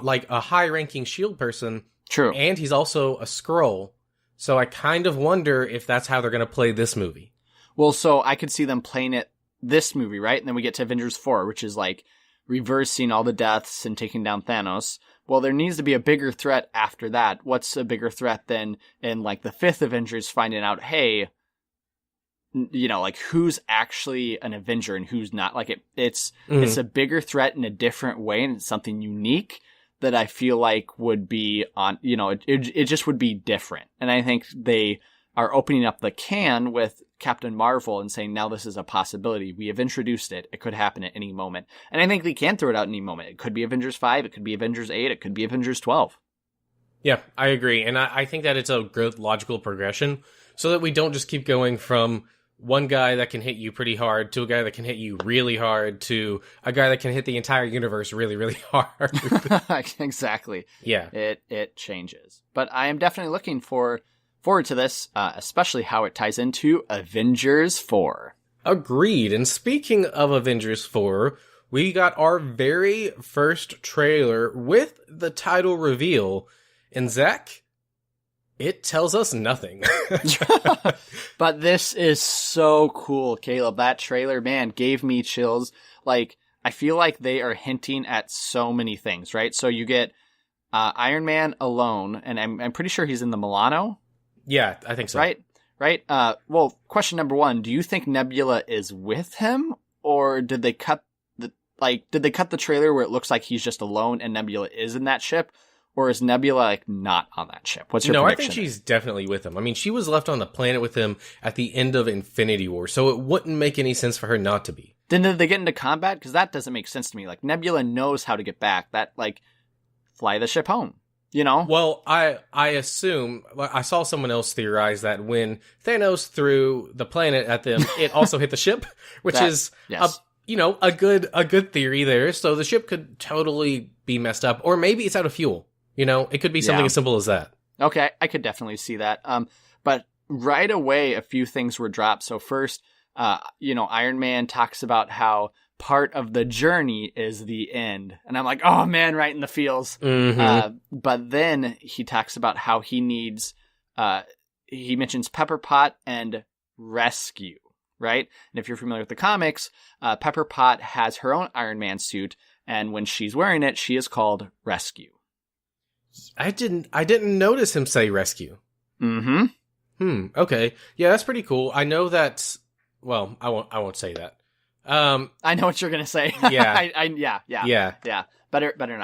S1: like a high-ranking S.H.I.E.L.D. person.
S2: True.
S1: And he's also a Skrull. So I kind of wonder if that's how they're going to play this movie.
S2: Well, so I could see them playing it this movie, right? And then we get to Avengers 4, which is like reversing all the deaths and taking down Thanos. Well, there needs to be a bigger threat after that. What's a bigger threat than in like the 5th Avengers finding out, hey, you know, like who's actually an Avenger and who's not? Like it's a bigger threat in a different way, and it's something unique that I feel like would be on, you know, it just would be different. And I think they are opening up the can with Captain Marvel and saying, now this is a possibility. We have introduced it. It could happen at any moment. And I think they can throw it out at any moment. It could be Avengers 5. It could be Avengers 8. It could be Avengers 12.
S1: Yeah, I agree. And I think that it's a good logical progression, so that we don't just keep going from one guy that can hit you pretty hard to a guy that can hit you really hard to a guy that can hit the entire universe really, really hard.
S2: Exactly.
S1: Yeah.
S2: It changes. But I am definitely looking forward to this, especially how it ties into Avengers 4.
S1: Agreed. And speaking of Avengers 4, we got our very first trailer with the title reveal. And Zach, it tells us nothing.
S2: But this is so cool, Caleb. That trailer, man, gave me chills. Like, I feel like they are hinting at so many things, right? So you get Iron Man alone, and I'm pretty sure he's in the Milano.
S1: Yeah, I think so.
S2: Right. Well, question number 1, do you think Nebula is with him, or did they cut the trailer where it looks like he's just alone and Nebula is in that ship? Or is Nebula like not on that ship? What's your prediction?
S1: I think she's definitely with him. I mean, she was left on the planet with him at the end of Infinity War, so it wouldn't make any sense for her not to be.
S2: Then did they get into combat? Because that doesn't make sense to me. Like, Nebula knows how to get back. That, like, fly the ship home, you know?
S1: Well, I assume, I saw someone else theorize that when Thanos threw the planet at them, it also hit the ship, which is, yes. A good theory there. So the ship could totally be messed up, or maybe it's out of fuel. You know, it could be something as simple as that.
S2: Okay, I could definitely see that. But right away, a few things were dropped. So first, Iron Man talks about how part of the journey is the end. And I'm like, oh man, right in the feels.
S1: Mm-hmm.
S2: But then he talks about how he needs, he mentions Pepper Pot and rescue. right? And if you're familiar with the comics, Pepper Pot has her own Iron Man suit, and when she's wearing it, she is called Rescue.
S1: I didn't notice him say rescue.
S2: Mm-hmm.
S1: Okay. Yeah, that's pretty cool. I know that. Well, I won't say that.
S2: I know what you're gonna say.
S1: Yeah.
S2: Yeah. Better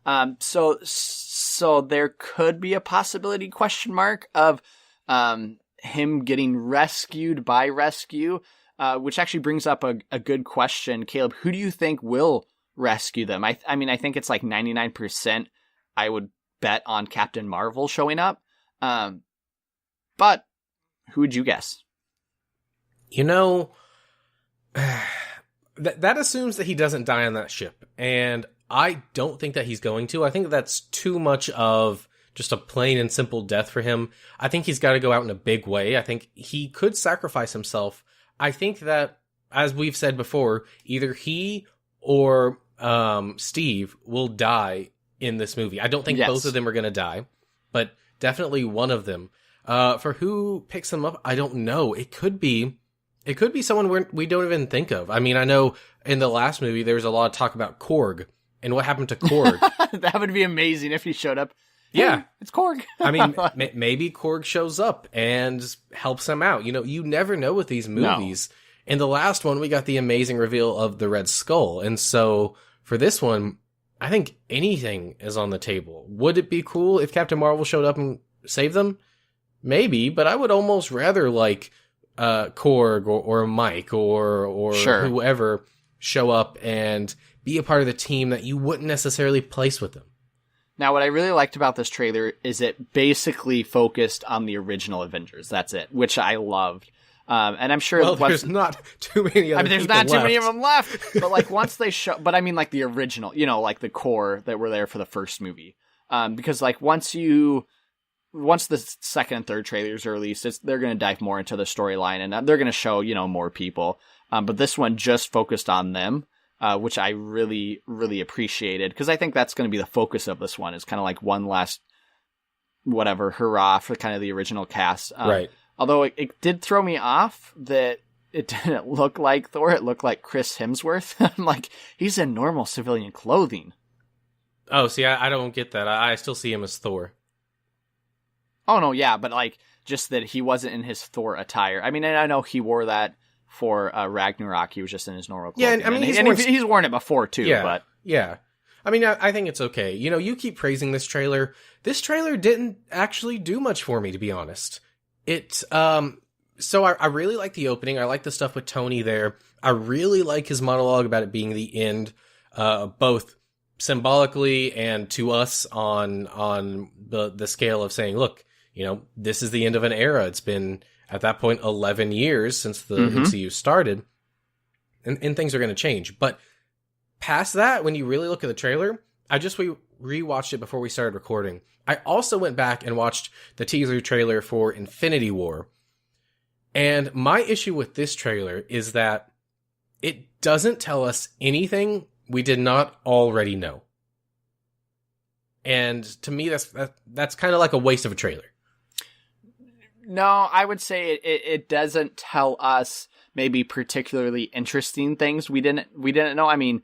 S2: not. So there could be a possibility ? Of him getting rescued by Rescue, which actually brings up a good question, Caleb. Who do you think will rescue them? I mean, I think it's like 99%. I would bet on Captain Marvel showing up. But who would you guess?
S1: You know, that assumes that he doesn't die on that ship, and I don't think that he's going to. I think that's too much of just a plain and simple death for him. I think he's got to go out in a big way. I think he could sacrifice himself. I think that, as we've said before, either he or Steve will die in this movie. I don't think both of them are going to die, but definitely one of them. For who picks them up, I don't know. It could be someone we don't even think of. I mean, I know in the last movie there was a lot of talk about Korg and what happened to Korg.
S2: That would be amazing if he showed up.
S1: Yeah,
S2: hey, it's Korg.
S1: I mean, maybe Korg shows up and helps him out. You know, you never know with these movies. No. In the last one, we got the amazing reveal of the Red Skull, and so for this one, I think anything is on the table. Would it be cool if Captain Marvel showed up and saved them? Maybe, but I would almost rather like Korg or Mike or
S2: sure.
S1: whoever show up and be a part of the team that you wouldn't necessarily place with them.
S2: Now, what I really liked about this trailer is it basically focused on the original Avengers. That's it, which I loved. And I'm sure
S1: there's not too many other
S2: there's not too many of them left. But like once they show, but I mean like the original, you know, like the core that were there for the first movie. Because like once the second and third trailers are released, they're going to dive more into the storyline and they're going to show, you know, more people. But this one just focused on them, which I really, really appreciated because I think that's going to be the focus of this one. Is kind of like one last, whatever, hurrah for kind of the original cast.
S1: Right.
S2: Although it did throw me off that it didn't look like Thor. It looked like Chris Hemsworth. I'm like, he's in normal civilian clothing.
S1: Oh, see, I don't get that. I still see him as Thor.
S2: Oh, no, yeah, but like just that he wasn't in his Thor attire. I mean, and I know he wore that for Ragnarok. He was just in his normal clothing.
S1: Yeah, I mean,
S2: he's worn it before, too.
S1: Yeah,
S2: but
S1: yeah. I mean, I think it's okay. You know, you keep praising this trailer. This trailer didn't actually do much for me, to be honest. So I really like the opening. I like the stuff with Tony there. I really like his monologue about it being the end, both symbolically and to us on the scale of saying, look, you know, this is the end of an era. It's been, at that point, 11 years since the MCU started, and things are going to change. But past that, when you really look at the trailer, we rewatched it before we started recording. I also went back and watched the teaser trailer for Infinity War. And my issue with this trailer is that it doesn't tell us anything we did not already know. And to me, that's kind of like a waste of a trailer.
S2: No, I would say it doesn't tell us maybe particularly interesting things we didn't know. I mean,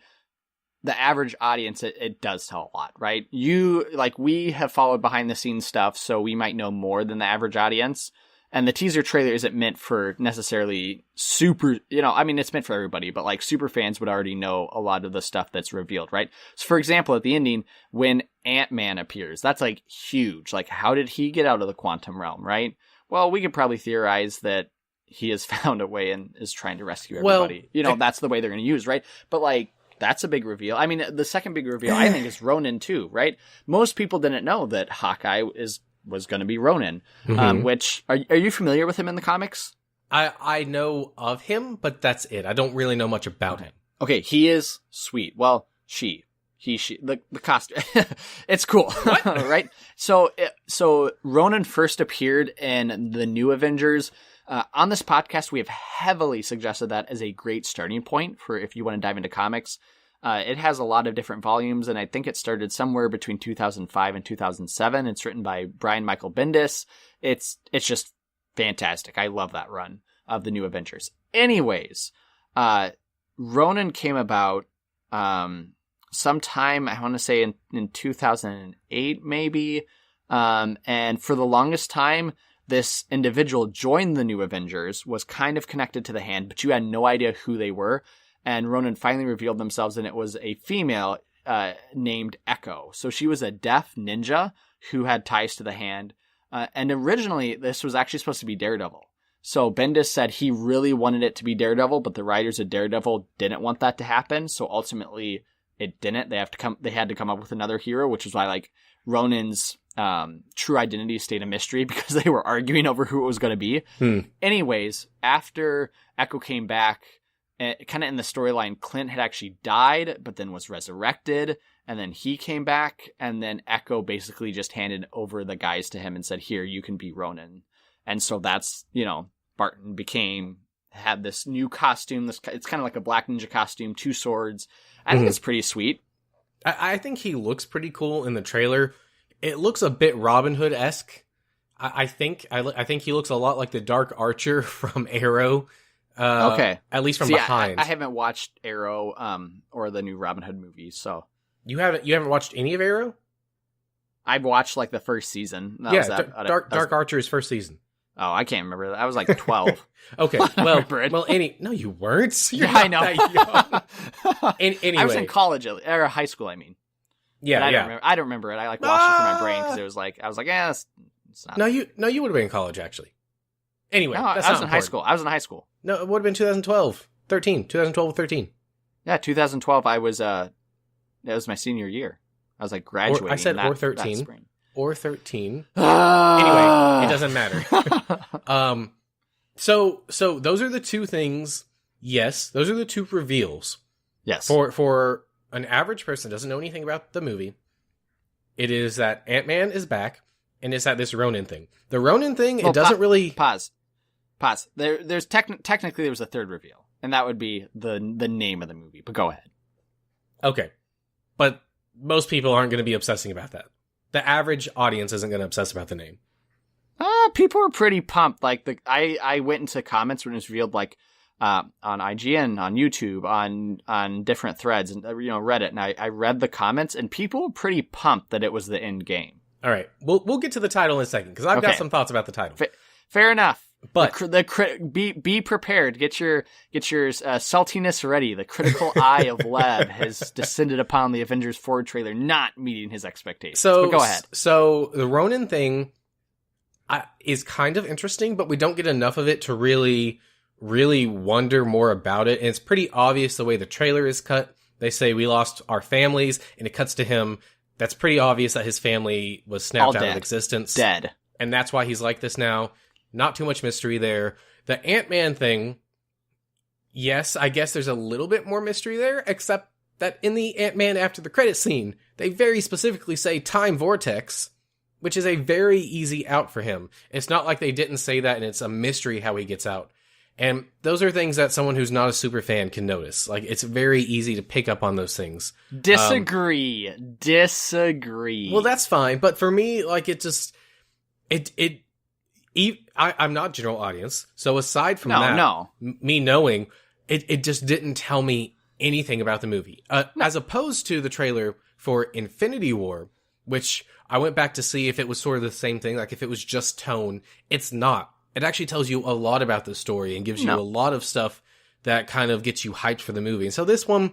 S2: the average audience, it does tell a lot, right? We have followed behind the scenes stuff, so we might know more than the average audience. And the teaser trailer isn't meant for necessarily super, you know, I mean, it's meant for everybody, but like super fans would already know a lot of the stuff that's revealed, right? So for example, at the ending, when Ant-Man appears, that's like huge. Like, how did he get out of the quantum realm, right? Well, we could probably theorize that he has found a way and is trying to rescue everybody. That's the way they're going to use, right? But like, that's a big reveal. I mean, the second big reveal, I think, is Ronan too, right? Most people didn't know that Hawkeye was going to be Ronan, which, are you familiar with him in the comics?
S1: I know of him, but that's it. I don't really know much about him.
S2: Okay, he is sweet. Well, she, the costume. It's cool, right? So Ronan first appeared in the new Avengers. On this podcast, we have heavily suggested that as a great starting point for if you want to dive into comics. It has a lot of different volumes, and I think it started somewhere between 2005 and 2007. It's written by Brian Michael Bendis. It's just fantastic. I love that run of the new Avengers. Anyways, Ronan came about sometime, I want to say in 2008 maybe, and for the longest time, this individual joined the new Avengers, was kind of connected to the Hand, but you had no idea who they were, and Ronan finally revealed themselves, and it was a female named Echo. So she was a deaf ninja who had ties to the Hand, and originally this was actually supposed to be Daredevil. So Bendis said he really wanted it to be Daredevil, but the writers of Daredevil didn't want that to happen, so ultimately it didn't. They had to come up with another hero, which is why like Ronan's true identity stayed a mystery because they were arguing over who it was going to be. Anyways, after Echo came back, kind of in the storyline, Clint had actually died, but then was resurrected, and then he came back, and then Echo basically just handed over the guys to him and said, here, you can be Ronan. And so that's, Barton had this new costume. It's kind of like a black ninja costume, 2 swords. I think it's pretty sweet.
S1: I think he looks pretty cool in the trailer. It looks a bit Robin Hood-esque. I think he looks a lot like the Dark Archer from Arrow.
S2: Okay.
S1: At least from behind.
S2: I haven't watched Arrow or the new Robin Hood movies, so.
S1: You haven't watched any of Arrow?
S2: I've watched like the first season.
S1: Dark Archer's first season.
S2: Oh, I can't remember that. I was like 12.
S1: Okay, well, no, you weren't. You're
S2: I
S1: not
S2: know.
S1: that young. Anyway,
S2: I was in college or high school. I mean,
S1: yeah,
S2: I don't remember it. I like watched it from my brain because it was like I was like, it's not.
S1: No, you would have been in college actually. Anyway,
S2: no,
S1: that's
S2: I was
S1: not
S2: in high school. I was in high school.
S1: No, it would have been 2012 or 13.
S2: Yeah, 2012. That was my senior year. I was like graduating.
S1: I said
S2: or
S1: 13.
S2: That spring.
S1: Or 13. Anyway, it doesn't matter. So those are the two things. Yes, those are the two reveals.
S2: Yes.
S1: For an average person who doesn't know anything about the movie, it is that Ant-Man is back, and it's that this Ronin thing. The Ronin thing, it doesn't really...
S2: Pause. There's technically there was a third reveal, and that would be the name of the movie, but go ahead. Okay.
S1: But most people aren't going to be obsessing about that. The average audience isn't going to obsess about the name.
S2: People were pretty pumped. Like I went into comments when it was revealed, like on IGN, on YouTube, on different threads, and Reddit. And I read the comments, and people were pretty pumped that it was the Endgame.
S1: All right, we'll get to the title in a second because I've got some thoughts about the title.
S2: Fair enough.
S1: But
S2: be prepared. Get your saltiness ready. The critical eye of Leb has descended upon the Avengers 4 trailer, not meeting his expectations. But go ahead.
S1: So the Ronin thing is kind of interesting, but we don't get enough of it to really wonder more about it. And it's pretty obvious the way the trailer is cut. They say we lost our families, and it cuts to him. That's pretty obvious that his family was snapped out of existence.
S2: Dead.
S1: And that's why he's like this now. Not too much mystery there. The Ant-Man thing, yes, I guess there's a little bit more mystery there, except that in the Ant-Man after the credits scene, they very specifically say time vortex, which is a very easy out for him. It's not like they didn't say that and it's a mystery how he gets out. And those are things that someone who's not a super fan can notice. Like, it's very easy to pick up on those things.
S2: Disagree.
S1: Well, that's fine. But for me, like, it just... I'm not general audience, so aside from me knowing, it just didn't tell me anything about the movie. As opposed to the trailer for Infinity War, which I went back to see if it was sort of the same thing, like if it was just tone. It's not. It actually tells you a lot about the story and gives you a lot of stuff that kind of gets you hyped for the movie. And so this one,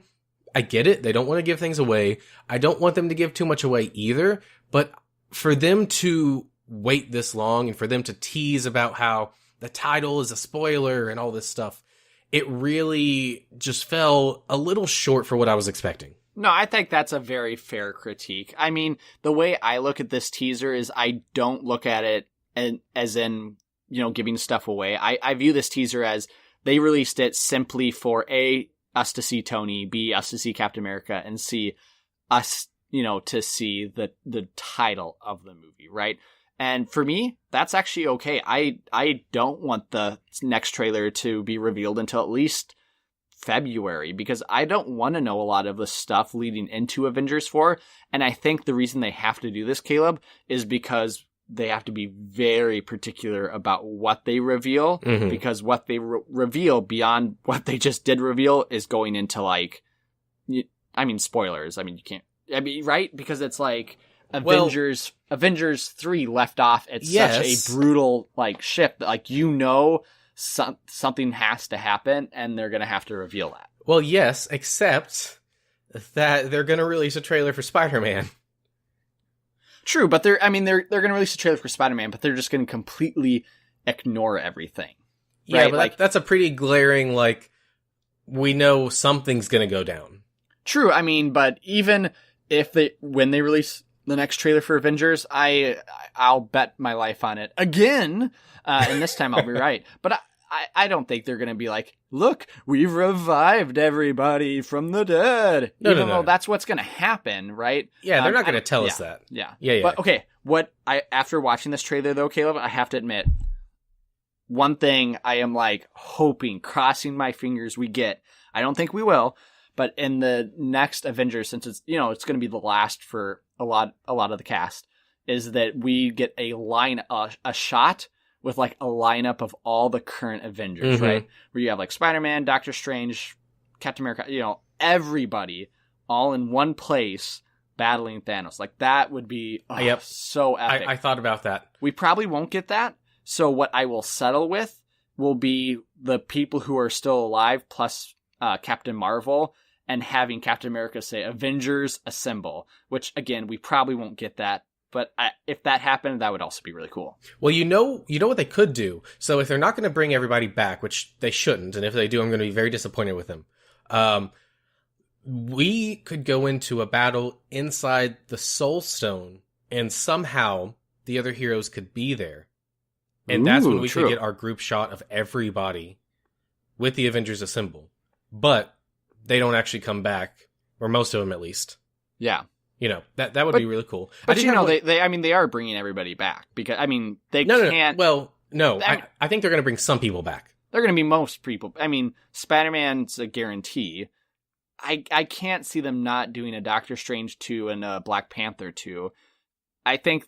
S1: I get it. They don't want to give things away. I don't want them to give too much away either, but for them to wait this long and for them to tease about how the title is a spoiler and all this stuff, it really just fell a little short for what I was expecting.
S2: No, I think that's a very fair critique. I mean, the way I look at this teaser is I don't look at it as in, giving stuff away. I view this teaser as they released it simply for A, us to see Tony, B, us to see Captain America, and C, us, to see the title of the movie, right? And for me, that's actually okay. I don't want the next trailer to be revealed until at least February, because I don't want to know a lot of the stuff leading into Avengers 4. And I think the reason they have to do this, Caleb, is because they have to be very particular about what they reveal, because what they reveal beyond what they just did reveal is going into like, I mean, spoilers. I mean, you can't, I mean, right? Because it's like Avengers 3 left off at such a brutal like shift that like, something has to happen and they're going to have to reveal that.
S1: Well, yes, except that they're going to release a trailer for Spider-Man.
S2: True, but they're going to release a trailer for Spider-Man, but they're just going to completely ignore everything.
S1: Yeah,
S2: right?
S1: but
S2: like
S1: that's a pretty glaring, like, we know something's going to go down.
S2: True, I mean, but even if when they release the next trailer for Avengers, I'll bet my life on it again, and this time I'll be right. But I don't think they're going to be like, look, we've revived everybody from the dead. Even though that's what's going to happen, right?
S1: Yeah, they're not going to tell us that.
S2: Yeah.
S1: But
S2: okay, after watching this trailer though, Caleb, I have to admit, one thing I am like hoping, crossing my fingers we get, I don't think we will, but in the next Avengers, since it's, it's going to be the last for a lot of the cast, is that we get a shot with like a lineup of all the current Avengers, right? Where you have like Spider-Man, Doctor Strange, Captain America, everybody all in one place battling Thanos. Like that would be so epic.
S1: I thought about that.
S2: We probably won't get that. So what I will settle with will be the people who are still alive plus Captain Marvel, and having Captain America say Avengers Assemble, which again, we probably won't get that. But if that happened, that would also be really cool.
S1: Well, you know what they could do. So if they're not going to bring everybody back, which they shouldn't, and if they do, I'm going to be very disappointed with them. We could go into a battle inside the Soul Stone, and somehow the other heroes could be there. And that's when we could get our group shot of everybody with the Avengers Assemble. But they don't actually come back, or most of them at least.
S2: Yeah.
S1: That would be really cool.
S2: But they are bringing everybody back because they can't.
S1: Well, no, I think they're going to bring some people back.
S2: They're going to be most people. I mean, Spider-Man's a guarantee. I can't see them not doing a Doctor Strange 2 and a Black Panther 2. I think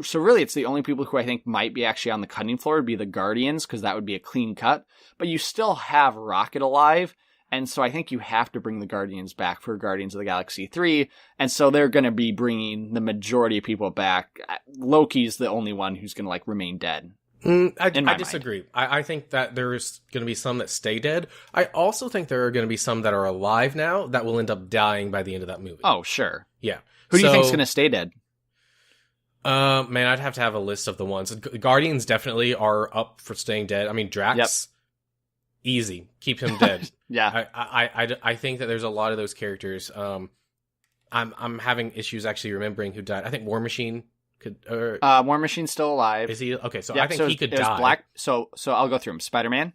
S2: so really it's the only people who I think might be actually on the cutting floor would be the Guardians, because that would be a clean cut. But you still have Rocket alive. And so I think you have to bring the Guardians back for Guardians of the Galaxy 3. And so they're going to be bringing the majority of people back. Loki's the only one who's going to like remain dead.
S1: I disagree. I think that there's going to be some that stay dead. I also think there are going to be some that are alive now that will end up dying by the end of that movie.
S2: Oh, sure.
S1: Yeah.
S2: Who do you think's going to stay dead?
S1: Man, I'd have to have a list of the ones. Guardians definitely are up for staying dead. I mean, Drax, easy. Keep him dead.
S2: Yeah.
S1: I think that there's a lot of those characters. I'm having issues actually remembering who died. I think War Machine could.
S2: War Machine's still alive.
S1: Is he? Okay, so I think he could die.
S2: So I'll go through them. Spider-Man.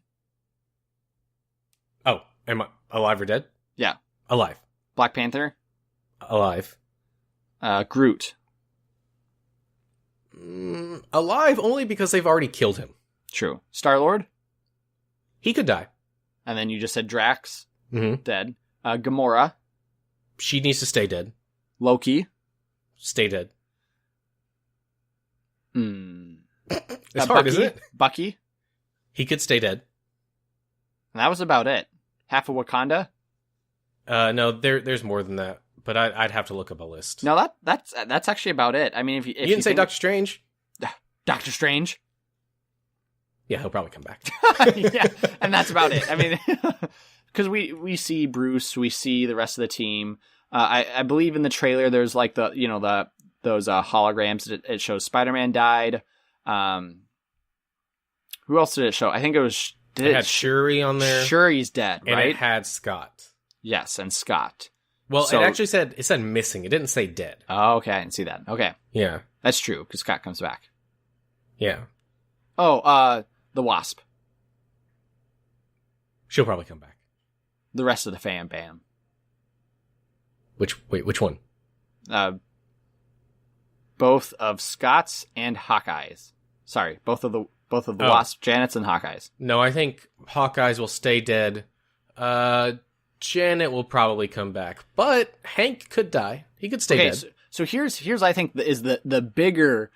S1: Oh, am I alive or dead?
S2: Yeah.
S1: Alive.
S2: Black Panther.
S1: Alive.
S2: Groot.
S1: Alive only because they've already killed him.
S2: True. Star-Lord.
S1: He could die.
S2: And then you just said Drax. Dead. Gamora.
S1: She needs to stay dead.
S2: Loki.
S1: Stay dead. It's hard,
S2: Bucky,
S1: isn't it?
S2: Bucky.
S1: He could stay dead.
S2: And that was about it. Half of Wakanda.
S1: No, there's more than that. But I'd have to look up a list.
S2: No, that's actually about it. I mean, if you
S1: didn't say Doctor Strange.
S2: Doctor Strange.
S1: Yeah, he'll probably come back.
S2: Yeah, and that's about it. I mean, because we see Bruce, we see the rest of the team. I believe in the trailer there's like those holograms that it shows Spider-Man died. Who else did it show? I think it was.
S1: It had Shuri on there.
S2: Shuri's dead, right?
S1: And it had Scott.
S2: Yes, and Scott.
S1: Well, it actually said missing. It didn't say dead.
S2: Oh, okay. I didn't see that. Okay.
S1: Yeah.
S2: That's true, because Scott comes back.
S1: Yeah.
S2: Oh, the Wasp.
S1: She'll probably come back.
S2: The rest of the fam bam.
S1: Which one?
S2: Both of Scott's and Hawkeye's. Sorry, both of the Wasp, Janet's and Hawkeye's.
S1: No, I think Hawkeye's will stay dead. Janet will probably come back, but Hank could die. He could stay dead.
S2: So here's I think is the bigger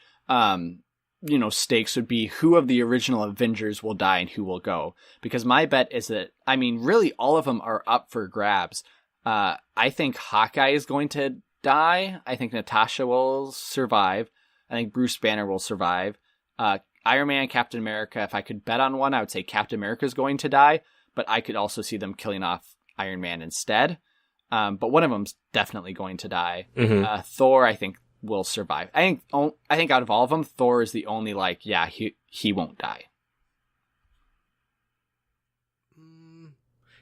S2: stakes would be who of the original Avengers will die and who will go. Because my bet is that, I mean, really all of them are up for grabs. I think Hawkeye is going to die. I think Natasha will survive. I think Bruce Banner will survive. Iron Man, Captain America, if I could bet on one, I would say Captain America is going to die, but I could also see them killing off Iron Man instead. But one of them's definitely going to die.
S1: Mm-hmm.
S2: Thor, I think, will survive. I think out of all of them, Thor is the only he won't die.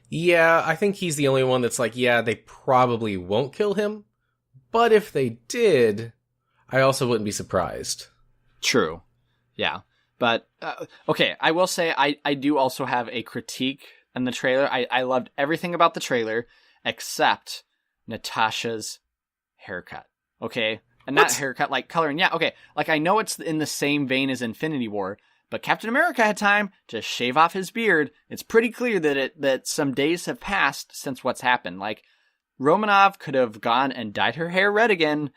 S1: Yeah, I think he's the only one that's like, yeah, they probably won't kill him. But if they did, I also wouldn't be surprised.
S2: True. Yeah. But, okay, I will say I do also have a critique in the trailer. I loved everything about the trailer except Natasha's haircut. Okay? And not haircut, like coloring. Yeah, okay. Like, I know it's in the same vein as Infinity War, but Captain America had time to shave off his beard. It's pretty clear that some days have passed since what's happened. Like, Romanov could have gone and dyed her hair red again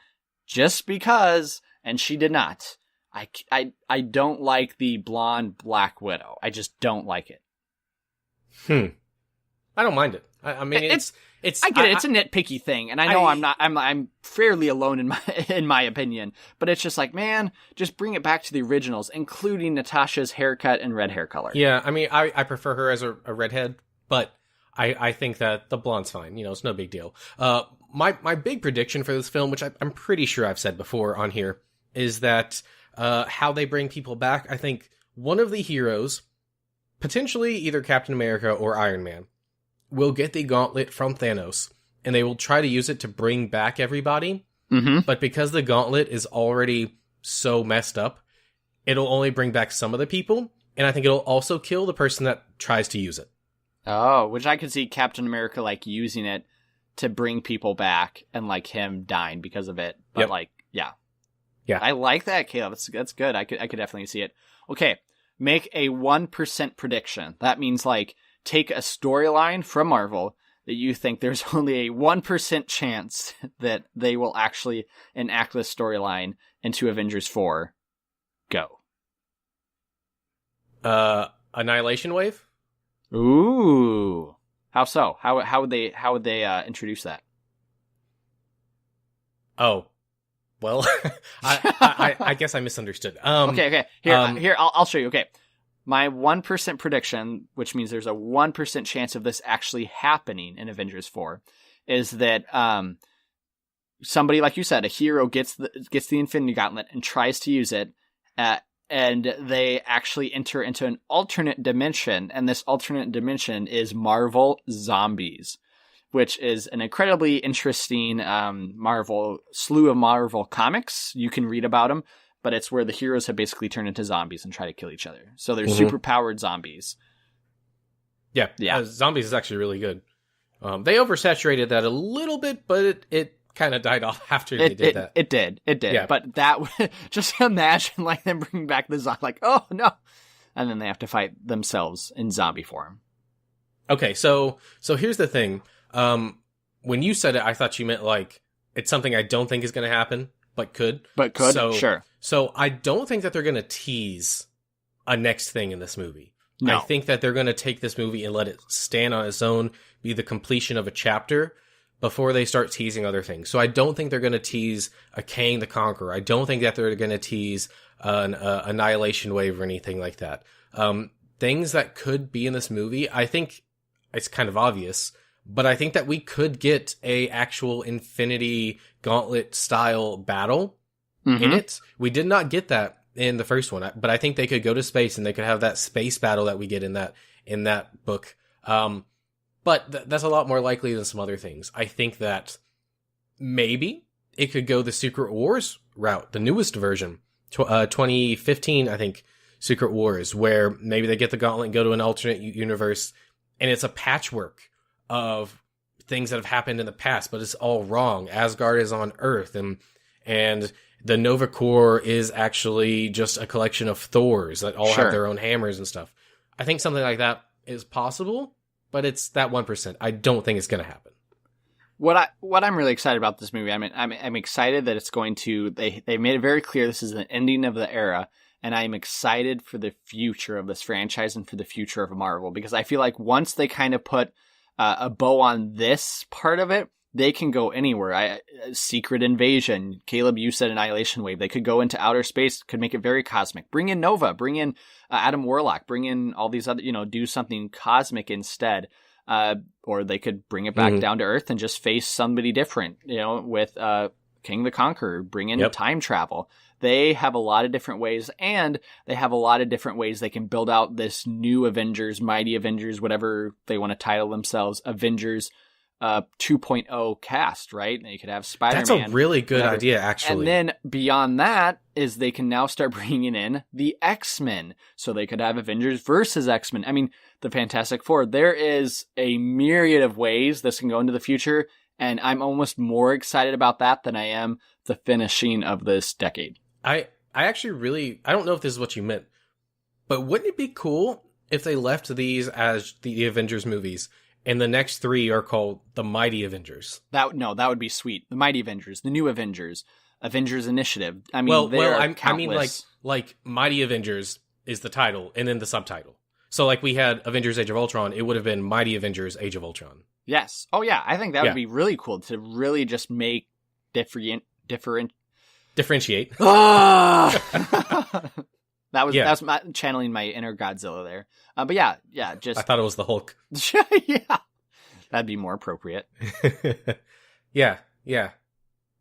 S2: just because, and she did not. I don't like the blonde Black Widow. I just don't like it.
S1: I don't mind it. I mean, it's.
S2: I get it. It's a nitpicky thing, and I know I'm fairly alone in my opinion. But it's just like, man, just bring it back to the originals, including Natasha's haircut and red hair color.
S1: Yeah, I mean, I prefer her as a redhead, but I think that the blonde's fine. It's no big deal. My big prediction for this film, which I'm pretty sure I've said before on here, is that how they bring people back. I think one of the heroes, potentially either Captain America or Iron Man, will get the gauntlet from Thanos, and they will try to use it to bring back everybody.
S2: Mm-hmm.
S1: But because the gauntlet is already so messed up, it'll only bring back some of the people, and I think it'll also kill the person that tries to use it.
S2: Oh, which I could see Captain America, like, using it to bring people back and, like, him dying because of it. But,
S1: Yeah.
S2: I like that, Caleb. That's good. I could definitely see it. Okay, make a 1% prediction. That means, like, take a storyline from Marvel that you think there's only a 1% chance that they will actually enact this storyline into Avengers 4. Go.
S1: Annihilation Wave?
S2: Ooh. How so? How would they introduce that?
S1: Oh. Well, I guess I misunderstood.
S2: Okay. Here, I'll show you. Okay. My 1% prediction, which means there's a 1% chance of this actually happening in Avengers 4, is that somebody, like you said, a hero gets the Infinity Gauntlet and tries to use it, and they actually enter into an alternate dimension, and this alternate dimension is Marvel Zombies, which is an incredibly interesting slew of Marvel comics. You can read about them. But it's where the heroes have basically turned into zombies and try to kill each other. So they're super-powered zombies.
S1: Yeah. Zombies is actually really good. They oversaturated that a little bit, but it kind of died off after they did that.
S2: It did.
S1: Yeah.
S2: But that, just imagine like them bringing back the zombie, like, oh no. And then they have to fight themselves in zombie form.
S1: Okay, so here's the thing. When you said it, I thought you meant like, it's something I don't think is going to happen. But could.
S2: Sure.
S1: So I don't think that they're going to tease a next thing in this movie.
S2: No.
S1: I think that they're going to take this movie and let it stand on its own, be the completion of a chapter before they start teasing other things. So I don't think they're going to tease a Kang the Conqueror. I don't think that they're going to tease an Annihilation Wave or anything like that. Things that could be in this movie, I think it's kind of obvious, but I think that we could get a actual Infinity Gauntlet style battle in it. We did not get that in the first one, but I think they could go to space and they could have that space battle that we get in that book. But that's a lot more likely than some other things. I think that maybe it could go the Secret Wars route, the newest version, 2015, I think, Secret Wars, where maybe they get the gauntlet and go to an alternate universe, and it's a patchwork of things that have happened in the past, but it's all wrong. Asgard is on Earth, and the Nova Corps is actually just a collection of Thors that all have their own hammers and stuff. I think something like that is possible, but it's that 1%. I don't think it's going to happen.
S2: What I'm really excited about this movie, I'm excited that it's going to, they made it very clear this is the ending of the era, and I'm excited for the future of this franchise and for the future of Marvel, because I feel like once they kind of put a bow on this part of it, they can go anywhere. Secret Invasion, Caleb, you said Annihilation Wave. They could go into outer space, could make it very cosmic. Bring in Nova, bring in Adam Warlock, bring in all these other, do something cosmic instead. Or they could bring it back down to Earth and just face somebody different, with King the Conqueror, bring in time travel. They have a lot of different ways, and they have a lot of different ways they can build out this new Avengers, Mighty Avengers, whatever they want to title themselves, Avengers 2.0 cast, right? And you could have Spider-Man.
S1: That's a really good idea, actually.
S2: And then beyond that is they can now start bringing in the X-Men. So they could have Avengers versus X-Men. I mean, the Fantastic Four. There is a myriad of ways this can go into the future, and I'm almost more excited about that than I am the finishing of this decade.
S1: I actually really, I don't know if this is what you meant, but wouldn't it be cool if they left these as the Avengers movies and the next 3 are called the Mighty Avengers?
S2: That would be sweet. The Mighty Avengers, the New Avengers, Avengers Initiative. I mean,
S1: I mean like Mighty Avengers is the title and then the subtitle. So like we had Avengers Age of Ultron, it would have been Mighty Avengers Age of Ultron.
S2: Yes. Oh yeah, I think that would be really cool to really just make
S1: differentiate.
S2: That's my channeling my inner Godzilla there. But yeah, just
S1: I thought it was the Hulk.
S2: Yeah, that'd be more appropriate.
S1: yeah.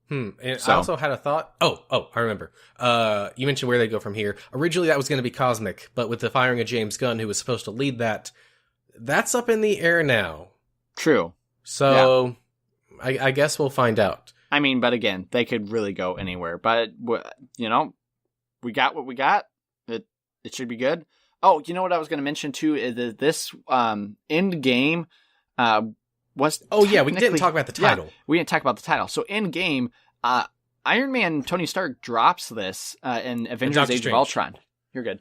S1: And I also had a thought. Oh, I remember. You mentioned where they go from here. Originally, that was going to be cosmic, but with the firing of James Gunn, who was supposed to lead that, that's up in the air now.
S2: True.
S1: So, yeah. I guess we'll find out.
S2: I mean, but again, they could really go anywhere. But, we got what we got. It should be good. Oh, you know what I was going to mention, too, is that this Endgame was...
S1: Oh, yeah, we didn't talk about the title.
S2: Yeah, we didn't talk about the title. So, Endgame, Iron Man, Tony Stark drops this in Avengers Age of Ultron. You're good.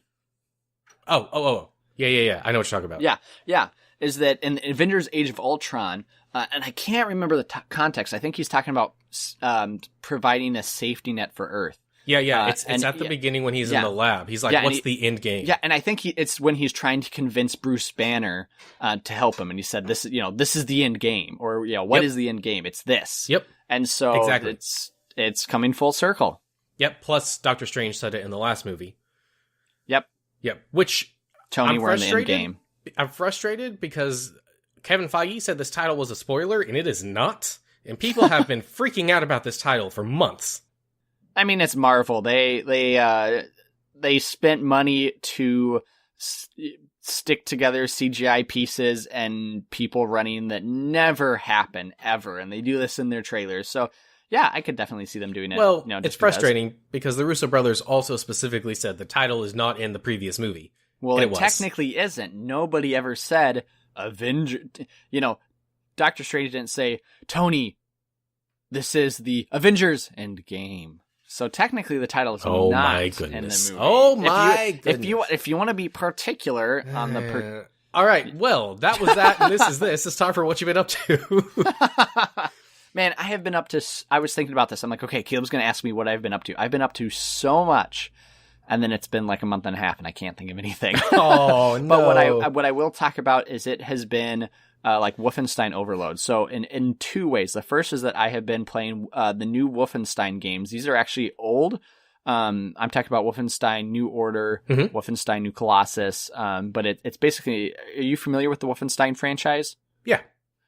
S1: Oh. Yeah. I know what you're talking about.
S2: Yeah. Is that in Avengers Age of Ultron, and I can't remember the context. I think he's talking about providing a safety net for Earth.
S1: Yeah. It's at the beginning when he's in the lab. He's like, what's the end game?
S2: Yeah, and I think it's when he's trying to convince Bruce Banner to help him. And he said, this is the end game. Or, what is the end game? It's this.
S1: Yep.
S2: And so
S1: exactly.
S2: It's coming full circle.
S1: Yep. Plus, Doctor Strange said it in the last movie.
S2: Yep.
S1: Which
S2: Tony, we're in the end game.
S1: I'm frustrated because Kevin Feige said this title was a spoiler, and it is not. And people have been freaking out about this title for months.
S2: I mean, it's Marvel. They spent money to stick together CGI pieces and people running that never happen ever, and they do this in their trailers. So, yeah, I could definitely see them doing it.
S1: Well, it's frustrating because the Russo brothers also specifically said the title is not in the previous movie.
S2: Well, it technically isn't. Nobody ever said Avenger. Doctor Strange didn't say, Tony, this is the Avengers Endgame. So technically, the title is not in the movie.
S1: Oh my goodness!
S2: If you want to be particular on the
S1: all right, well, that was that, and this is this. It's time for what you've been up to.
S2: Man, I have been up to. I was thinking about this. I'm like, okay, Caleb's going to ask me what I've been up to. I've been up to so much, and then it's been like a month and a half, and I can't think of anything.
S1: Oh no!
S2: But what I will talk about is it has been like Wolfenstein Overload. So in 2 ways. The first is that I have been playing the new Wolfenstein games. These are actually old. I'm talking about Wolfenstein New Order, Wolfenstein New Colossus. But it's basically, are you familiar with the Wolfenstein franchise?
S1: Yeah.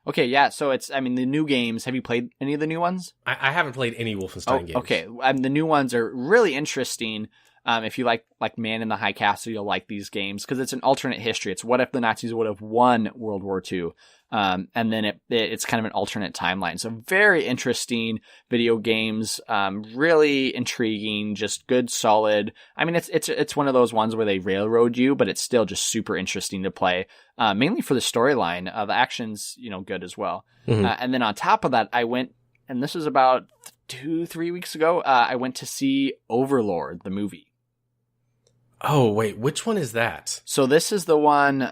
S2: Okay, yeah. So the new games, have you played any of the new ones?
S1: I haven't played any Wolfenstein games.
S2: Okay. The new ones are really interesting. If you like Man in the High Castle, you'll like these games because it's an alternate history. It's what if the Nazis would have won World War II, and then it's kind of an alternate timeline. So very interesting video games, really intriguing, just good, solid. I mean, it's one of those ones where they railroad you, but it's still just super interesting to play, mainly for the storyline. The action's good as well. And then on top of that, I went, and this was about 2-3 weeks ago. I went to see Overlord, the movie.
S1: Oh, wait, which one is that?
S2: So this is the one,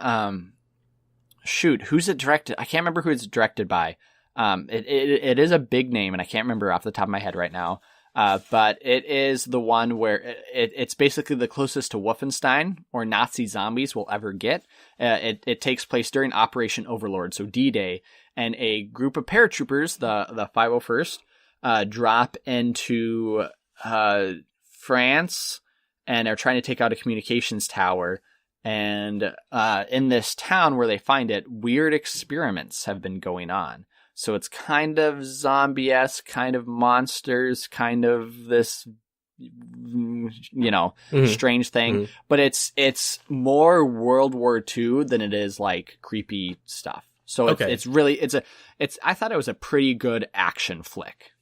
S2: who's it directed? I can't remember who it's directed by. It is a big name, and I can't remember off the top of my head right now. But it is the one where it's basically the closest to Wolfenstein or Nazi zombies will ever get. It takes place during Operation Overlord, so D-Day, and a group of paratroopers, the 501st, drop into France, and are trying to take out a communications tower. And in this town where they find it, weird experiments have been going on. So it's kind of zombie-esque, kind of monsters, kind of this, strange thing. But it's more World War II than it is like creepy stuff. So it's really I thought it was a pretty good action flick.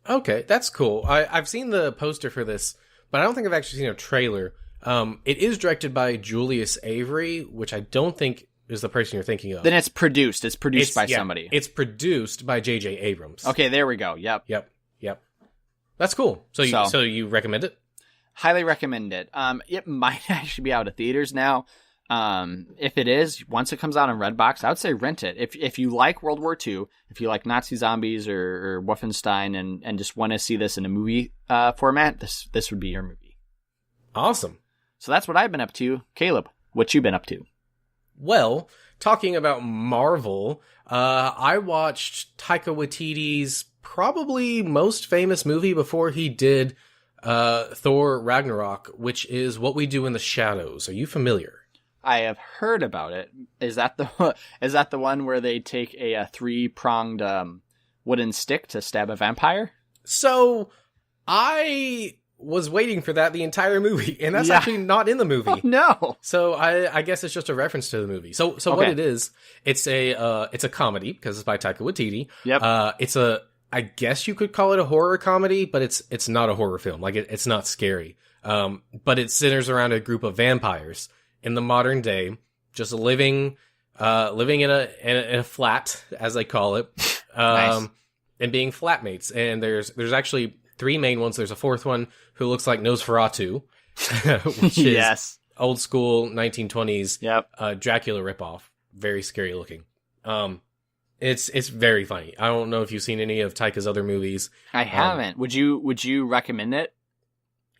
S1: Okay, that's cool. I've seen the poster for this, but I don't think I've actually seen a trailer. It is directed by Julius Avery, which I don't think is the person you're thinking of.
S2: Then it's produced. It's produced by somebody.
S1: It's produced by J.J. Abrams.
S2: Okay, there we go. Yep.
S1: That's cool. So you recommend it?
S2: Highly recommend it. It might actually be out of theaters now. If it is, once it comes out on Redbox, I would say rent it. If you like World War II, if you like Nazi zombies or Wolfenstein and just want to see this in a movie format, this would be your movie.
S1: Awesome.
S2: So that's what I've been up to. Caleb, what you been up to?
S1: Well, talking about Marvel, I watched Taika Waititi's probably most famous movie before he did Thor Ragnarok, which is What We Do in the Shadows. Are you familiar?
S2: I have heard about it. Is that the one where they take a three-pronged wooden stick to stab a vampire? So I was waiting for that the entire movie, and that's actually not in the movie. Oh, no.
S1: So I guess it's just a reference to the movie. So what it is, it's a comedy because it's by Taika Waititi.
S2: Yep.
S1: I guess you could call it a horror comedy, but it's not a horror film. Like it's not scary. But it centers around a group of vampires in the modern day, just living in a flat, as they call it,
S2: nice.
S1: And being flatmates. And there's actually 3 main ones. There's a 4th one who looks like Nosferatu, which is old school 1920s Dracula ripoff. Very scary looking. It's very funny. I don't know if you've seen any of Taika's other movies.
S2: I haven't. Would you recommend it?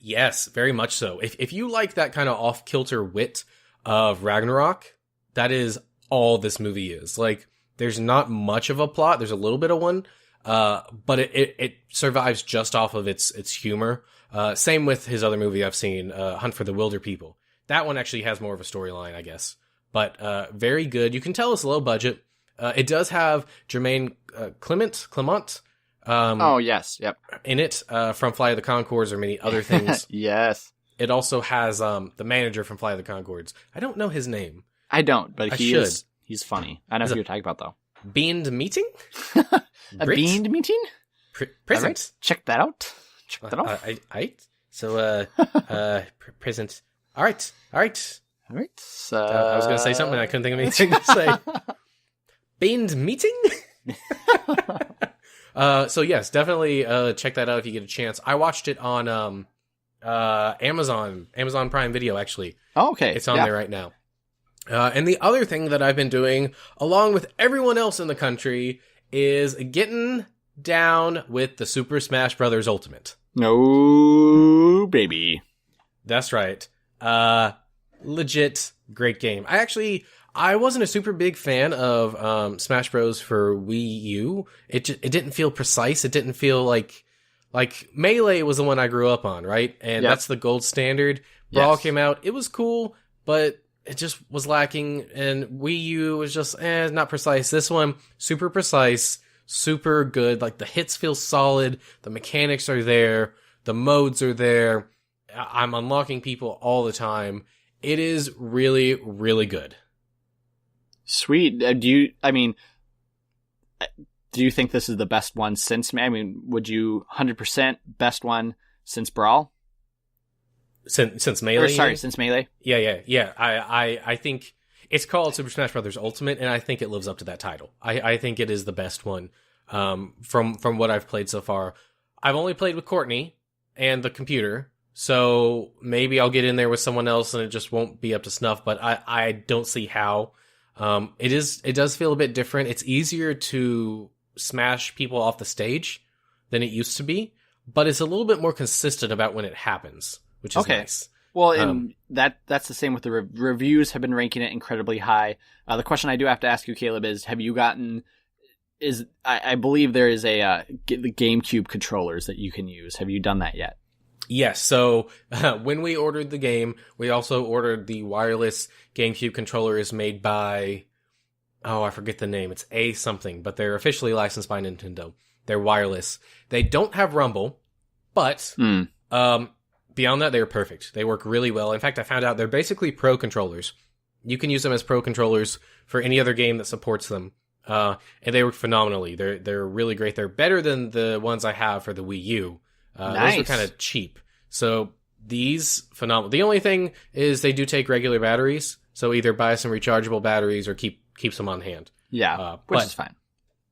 S1: Yes, very much so. If you like that kind of off-kilter wit of Ragnarok, that is all this movie is. Like, there's not much of a plot. There's a little bit of one, but it survives just off of its humor. Same with his other movie I've seen, Hunt for the Wilder People. That one actually has more of a storyline, I guess. But very good. You can tell it's low budget. It does have Jermaine Clement.
S2: Oh, yes. Yep.
S1: In it, from Flight of the Conchords or many other things.
S2: Yes.
S1: It also has the manager from Flight of the Conchords. I don't know his name.
S2: I don't, but he's funny. I don't know who you're talking about, though.
S1: Beamed meeting?
S2: A beamed meeting?
S1: Present.
S2: Right. Check that out.
S1: So, present. All right.
S2: So,
S1: I was going to say something, and I couldn't think of anything to say. Beamed meeting? So yes, definitely check that out if you get a chance. I watched it on Amazon Prime Video, actually.
S2: Oh, okay.
S1: It's on there right now. And the other thing that I've been doing, along with everyone else in the country, is getting down with the Super Smash Bros. Ultimate.
S2: No, baby.
S1: That's right. Legit great game. I wasn't a super big fan of Smash Bros. For Wii U. It didn't feel precise. It didn't feel like Melee was the one I grew up on, right? And that's the gold standard. Brawl came out. It was cool, but it just was lacking. And Wii U was just not precise. This one, super precise, super good. Like the hits feel solid. The mechanics are there. The modes are there. I'm unlocking people all the time. It is really, really good.
S2: Sweet. Do you think this is the best one since? I mean, would you 100% best one since Brawl?
S1: Since Melee?
S2: Since Melee.
S1: Yeah. I think it's called Super Smash Bros. Ultimate, and I think it lives up to that title. I think it is the best one from what I've played so far. I've only played with Courtney and the computer, so maybe I'll get in there with someone else and it just won't be up to snuff. But I don't see how. It does feel a bit different. It's easier to smash people off the stage than it used to be, but it's a little bit more consistent about when it happens, which is nice.
S2: Well, and that's the same with the reviews have been ranking it incredibly high. The question I do have to ask you, Caleb, is have you gotten... I believe there is the GameCube controllers that you can use. Have you done that yet?
S1: Yes. So when we ordered the game, we also ordered the wireless GameCube controllers made by, I forget the name. It's A something, but they're officially licensed by Nintendo. They're wireless. They don't have Rumble, but beyond that, they're perfect. They work really well. In fact, I found out they're basically pro controllers. You can use them as pro controllers for any other game that supports them. And they work phenomenally. They're really great. They're better than the ones I have for the Wii U.
S2: Nice.
S1: Those were kind of cheap. So these phenomenal. The only thing is they do take regular batteries. So either buy some rechargeable batteries or keep some on hand.
S2: Yeah, which is fine.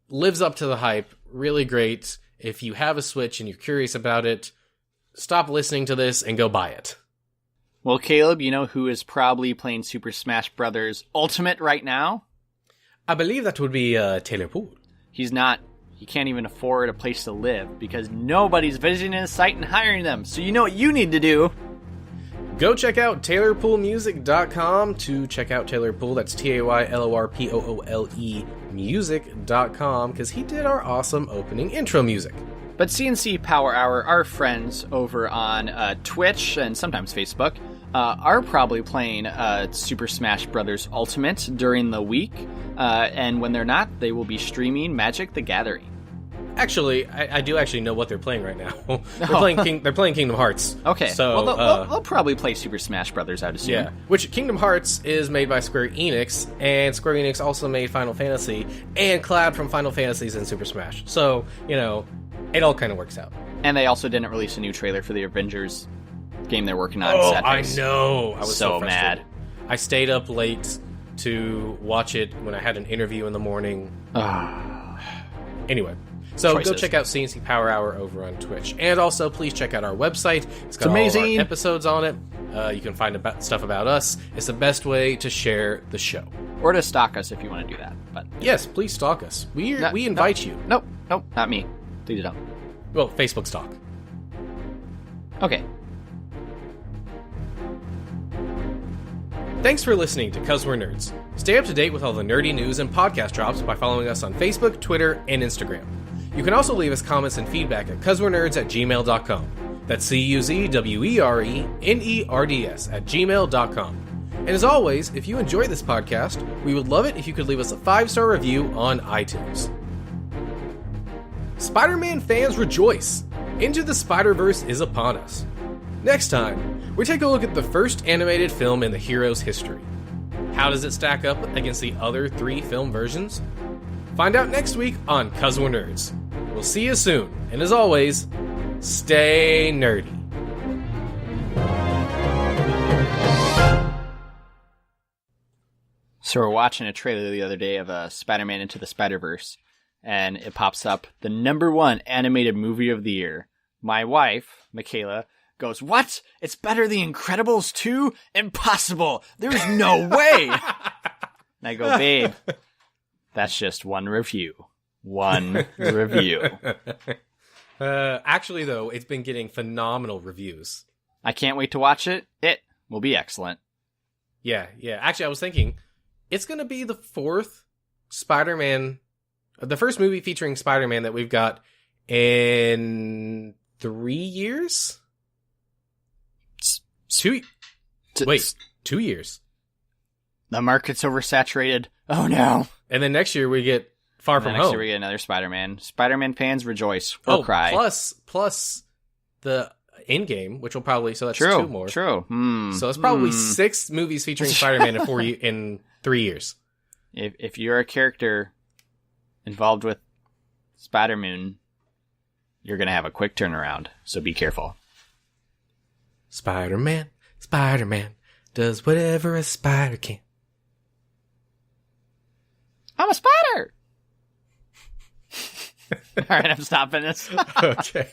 S1: Lives up to the hype. Really great. If you have a Switch and you're curious about it, stop listening to this and go buy it.
S2: Well, Caleb, you know who is probably playing Super Smash Bros. Ultimate right now?
S1: I believe that would be Taylor Poole.
S2: He's not. He can't even afford a place to live because nobody's visiting his site and hiring them. So you know what you need to do?
S1: Go check out TaylorPooleMusic.com to check out Taylor Poole. That's TaylorPoole music.com because he did our awesome opening intro music.
S2: But CNC Power Hour, our friends over on Twitch and sometimes Facebook, are probably playing Super Smash Bros. Ultimate during the week. And when they're not, they will be streaming Magic the Gathering.
S1: Actually, I do actually know what they're playing right now. They're playing Kingdom Hearts.
S2: Okay,
S1: so
S2: well, they'll probably play Super Smash Bros. I'd assume.
S1: Yeah, which Kingdom Hearts is made by Square Enix, and Square Enix also made Final Fantasy and Cloud from Final Fantasies and Super Smash. So, it all kind of works out.
S2: And they also didn't release a new trailer for the Avengers game they're working on.
S1: Oh, I know. I was
S2: so mad.
S1: I stayed up late to watch it when I had an interview in the morning. Anyway. So Go check out CNC Power Hour over on Twitch. And also, please check out our website. It's got
S2: amazing.
S1: All our episodes on it. You can find stuff about us. It's the best way to share the show.
S2: Or to stalk us if you want to do that. But
S1: yes, please stalk us. We invite you.
S2: Nope, not me. Please don't.
S1: Well, Facebook stalk.
S2: Okay.
S1: Thanks for listening to 'Cause We're Nerds. Stay up to date with all the nerdy news and podcast drops by following us on Facebook, Twitter, and Instagram. You can also leave us comments and feedback at cuzwerenerds@gmail.com. That's CUZWERENERDS@gmail.com. And as always, if you enjoy this podcast, we would love it if you could leave us a 5-star review on iTunes. Spider-Man fans rejoice! Into the Spider-Verse is upon us. Next time, we take a look at the first animated film in the hero's history. How does it stack up against the other 3 film versions? Find out next week on 'Cause We're Nerds. We'll see you soon, and as always, stay nerdy.
S2: So we're watching a trailer the other day of Spider-Man Into the Spider-Verse, and it pops up the #1 animated movie of the year. My wife, Michaela, goes, "What? It's better than Incredibles 2? Impossible! There's no way!" And I go, "Babe, that's just one review. One review."
S1: Actually, though, it's been getting phenomenal reviews.
S2: I can't wait to watch it. It will be excellent.
S1: Yeah. Actually, I was thinking, it's going to be the 4th Spider-Man, the first movie featuring Spider-Man that we've got in 3 years? 2 years.
S2: The market's oversaturated. Oh no.
S1: And then next year we get Far From Home. Next year
S2: we get another Spider-Man. Spider-Man fans rejoice or cry.
S1: Plus the Endgame, which will probably, so that's
S2: true,
S1: 2 more.
S2: True.
S1: So it's probably 6 movies featuring Spider-Man in 3 years.
S2: If you're a character involved with Spider-Man, you're going to have a quick turnaround. So be careful.
S1: Spider-Man does whatever a spider can.
S2: I'm a spider! All right, I'm stopping this.
S1: Okay.